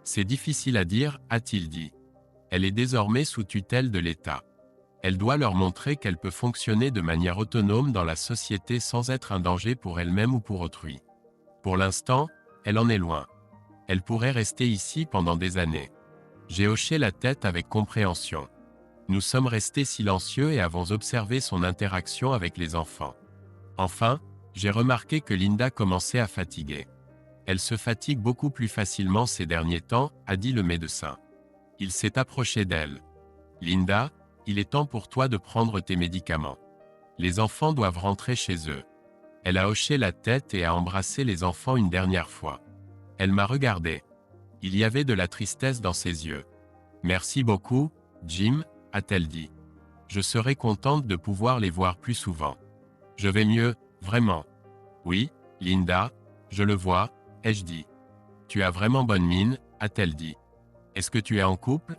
A: C'est difficile à dire, a-t-il dit. Elle est désormais sous tutelle de l'État. Elle doit leur montrer qu'elle peut fonctionner de manière autonome dans la société sans être un danger pour elle-même ou pour autrui. Pour l'instant, elle en est loin. Elle pourrait rester ici pendant des années. J'ai hoché la tête avec compréhension. Nous sommes restés silencieux et avons observé son interaction avec les enfants. Enfin, j'ai remarqué que Linda commençait à fatiguer. Elle se fatigue beaucoup plus facilement ces derniers temps, a dit le médecin. Il s'est approché d'elle. Linda, il est temps pour toi de prendre tes médicaments. Les enfants doivent rentrer chez eux. Elle a hoché la tête et a embrassé les enfants une dernière fois. Elle m'a regardé. Il y avait de la tristesse dans ses yeux. Merci beaucoup, Jim, a-t-elle dit. Je serai contente de pouvoir les voir plus souvent. Je vais mieux, vraiment. Oui, Linda, je le vois, ai-je dit. Tu as vraiment bonne mine, a-t-elle dit. Est-ce que tu es en couple?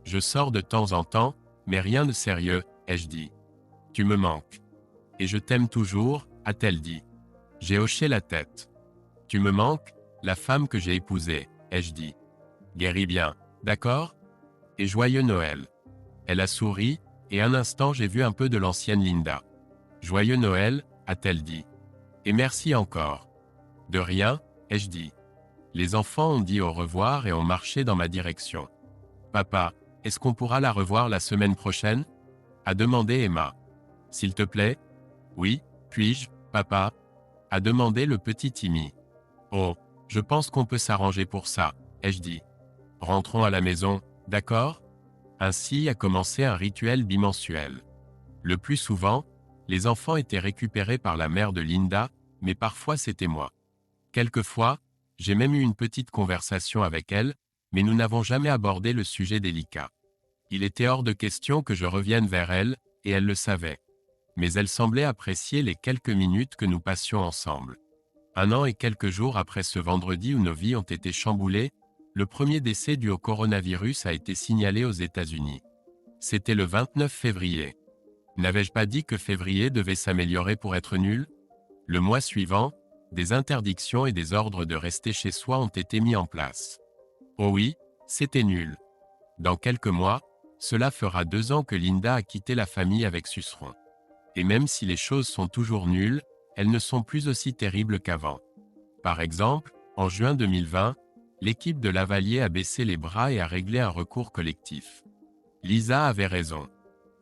A: Je sors de temps en temps, mais rien de sérieux, ai-je dit. Tu me manques. Et je t'aime toujours, a-t-elle dit. J'ai hoché la tête. Tu me manques, la femme que j'ai épousée, ai-je dit. Guéris bien, d'accord? Et joyeux Noël. Elle a souri, et un instant j'ai vu un peu de l'ancienne Linda. Joyeux Noël, a-t-elle dit. Et merci encore. De rien, ai-je dit. Les enfants ont dit au revoir et ont marché dans ma direction. Papa, est-ce qu'on pourra la revoir la semaine prochaine? A demandé Emma. S'il te plaît? Oui, puis-je, papa? A demandé le petit Timmy. Oh, je pense qu'on peut s'arranger pour ça, ai-je dit. Rentrons à la maison, d'accord? Ainsi a commencé un rituel bimensuel. Le plus souvent, les enfants étaient récupérés par la mère de Linda, mais parfois c'était moi. Quelquefois, j'ai même eu une petite conversation avec elle, mais nous n'avons jamais abordé le sujet délicat. Il était hors de question que je revienne vers elle, et elle le savait. Mais elle semblait apprécier les quelques minutes que nous passions ensemble. 1 an et quelques jours après ce vendredi où nos vies ont été chamboulées, le premier décès dû au coronavirus a été signalé aux États-Unis. C'était le 29 février. N'avais-je pas dit que février devait s'améliorer pour être nul? Le mois suivant, des interdictions et des ordres de rester chez soi ont été mis en place. Oh oui, c'était nul. Dans quelques mois, cela fera 2 ans que Linda a quitté la famille avec Suceron. Et même si les choses sont toujours nulles, elles ne sont plus aussi terribles qu'avant. Par exemple, en juin 2020, l'équipe de Lavalier a baissé les bras et a réglé un recours collectif. Lisa avait raison.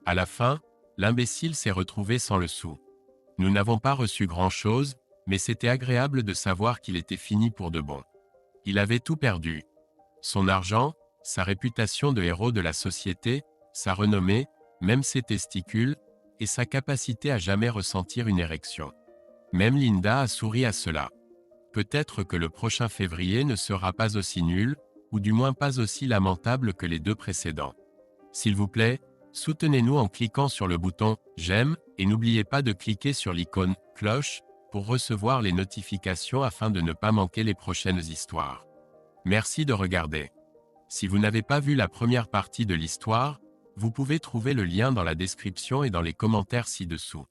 A: À la fin, l'imbécile s'est retrouvé sans le sou. Nous n'avons pas reçu grand-chose, mais c'était agréable de savoir qu'il était fini pour de bon. Il avait tout perdu. Son argent, sa réputation de héros de la société, sa renommée, même ses testicules, et sa capacité à jamais ressentir une érection. Même Linda a souri à cela. Peut-être que le prochain février ne sera pas aussi nul, ou du moins pas aussi lamentable que les 2 précédents. S'il vous plaît, soutenez-nous en cliquant sur le bouton « J'aime » et n'oubliez pas de cliquer sur l'icône « Cloche » pour recevoir les notifications afin de ne pas manquer les prochaines histoires. Merci de regarder. Si vous n'avez pas vu la première partie de l'histoire, vous pouvez trouver le lien dans la description et dans les commentaires ci-dessous.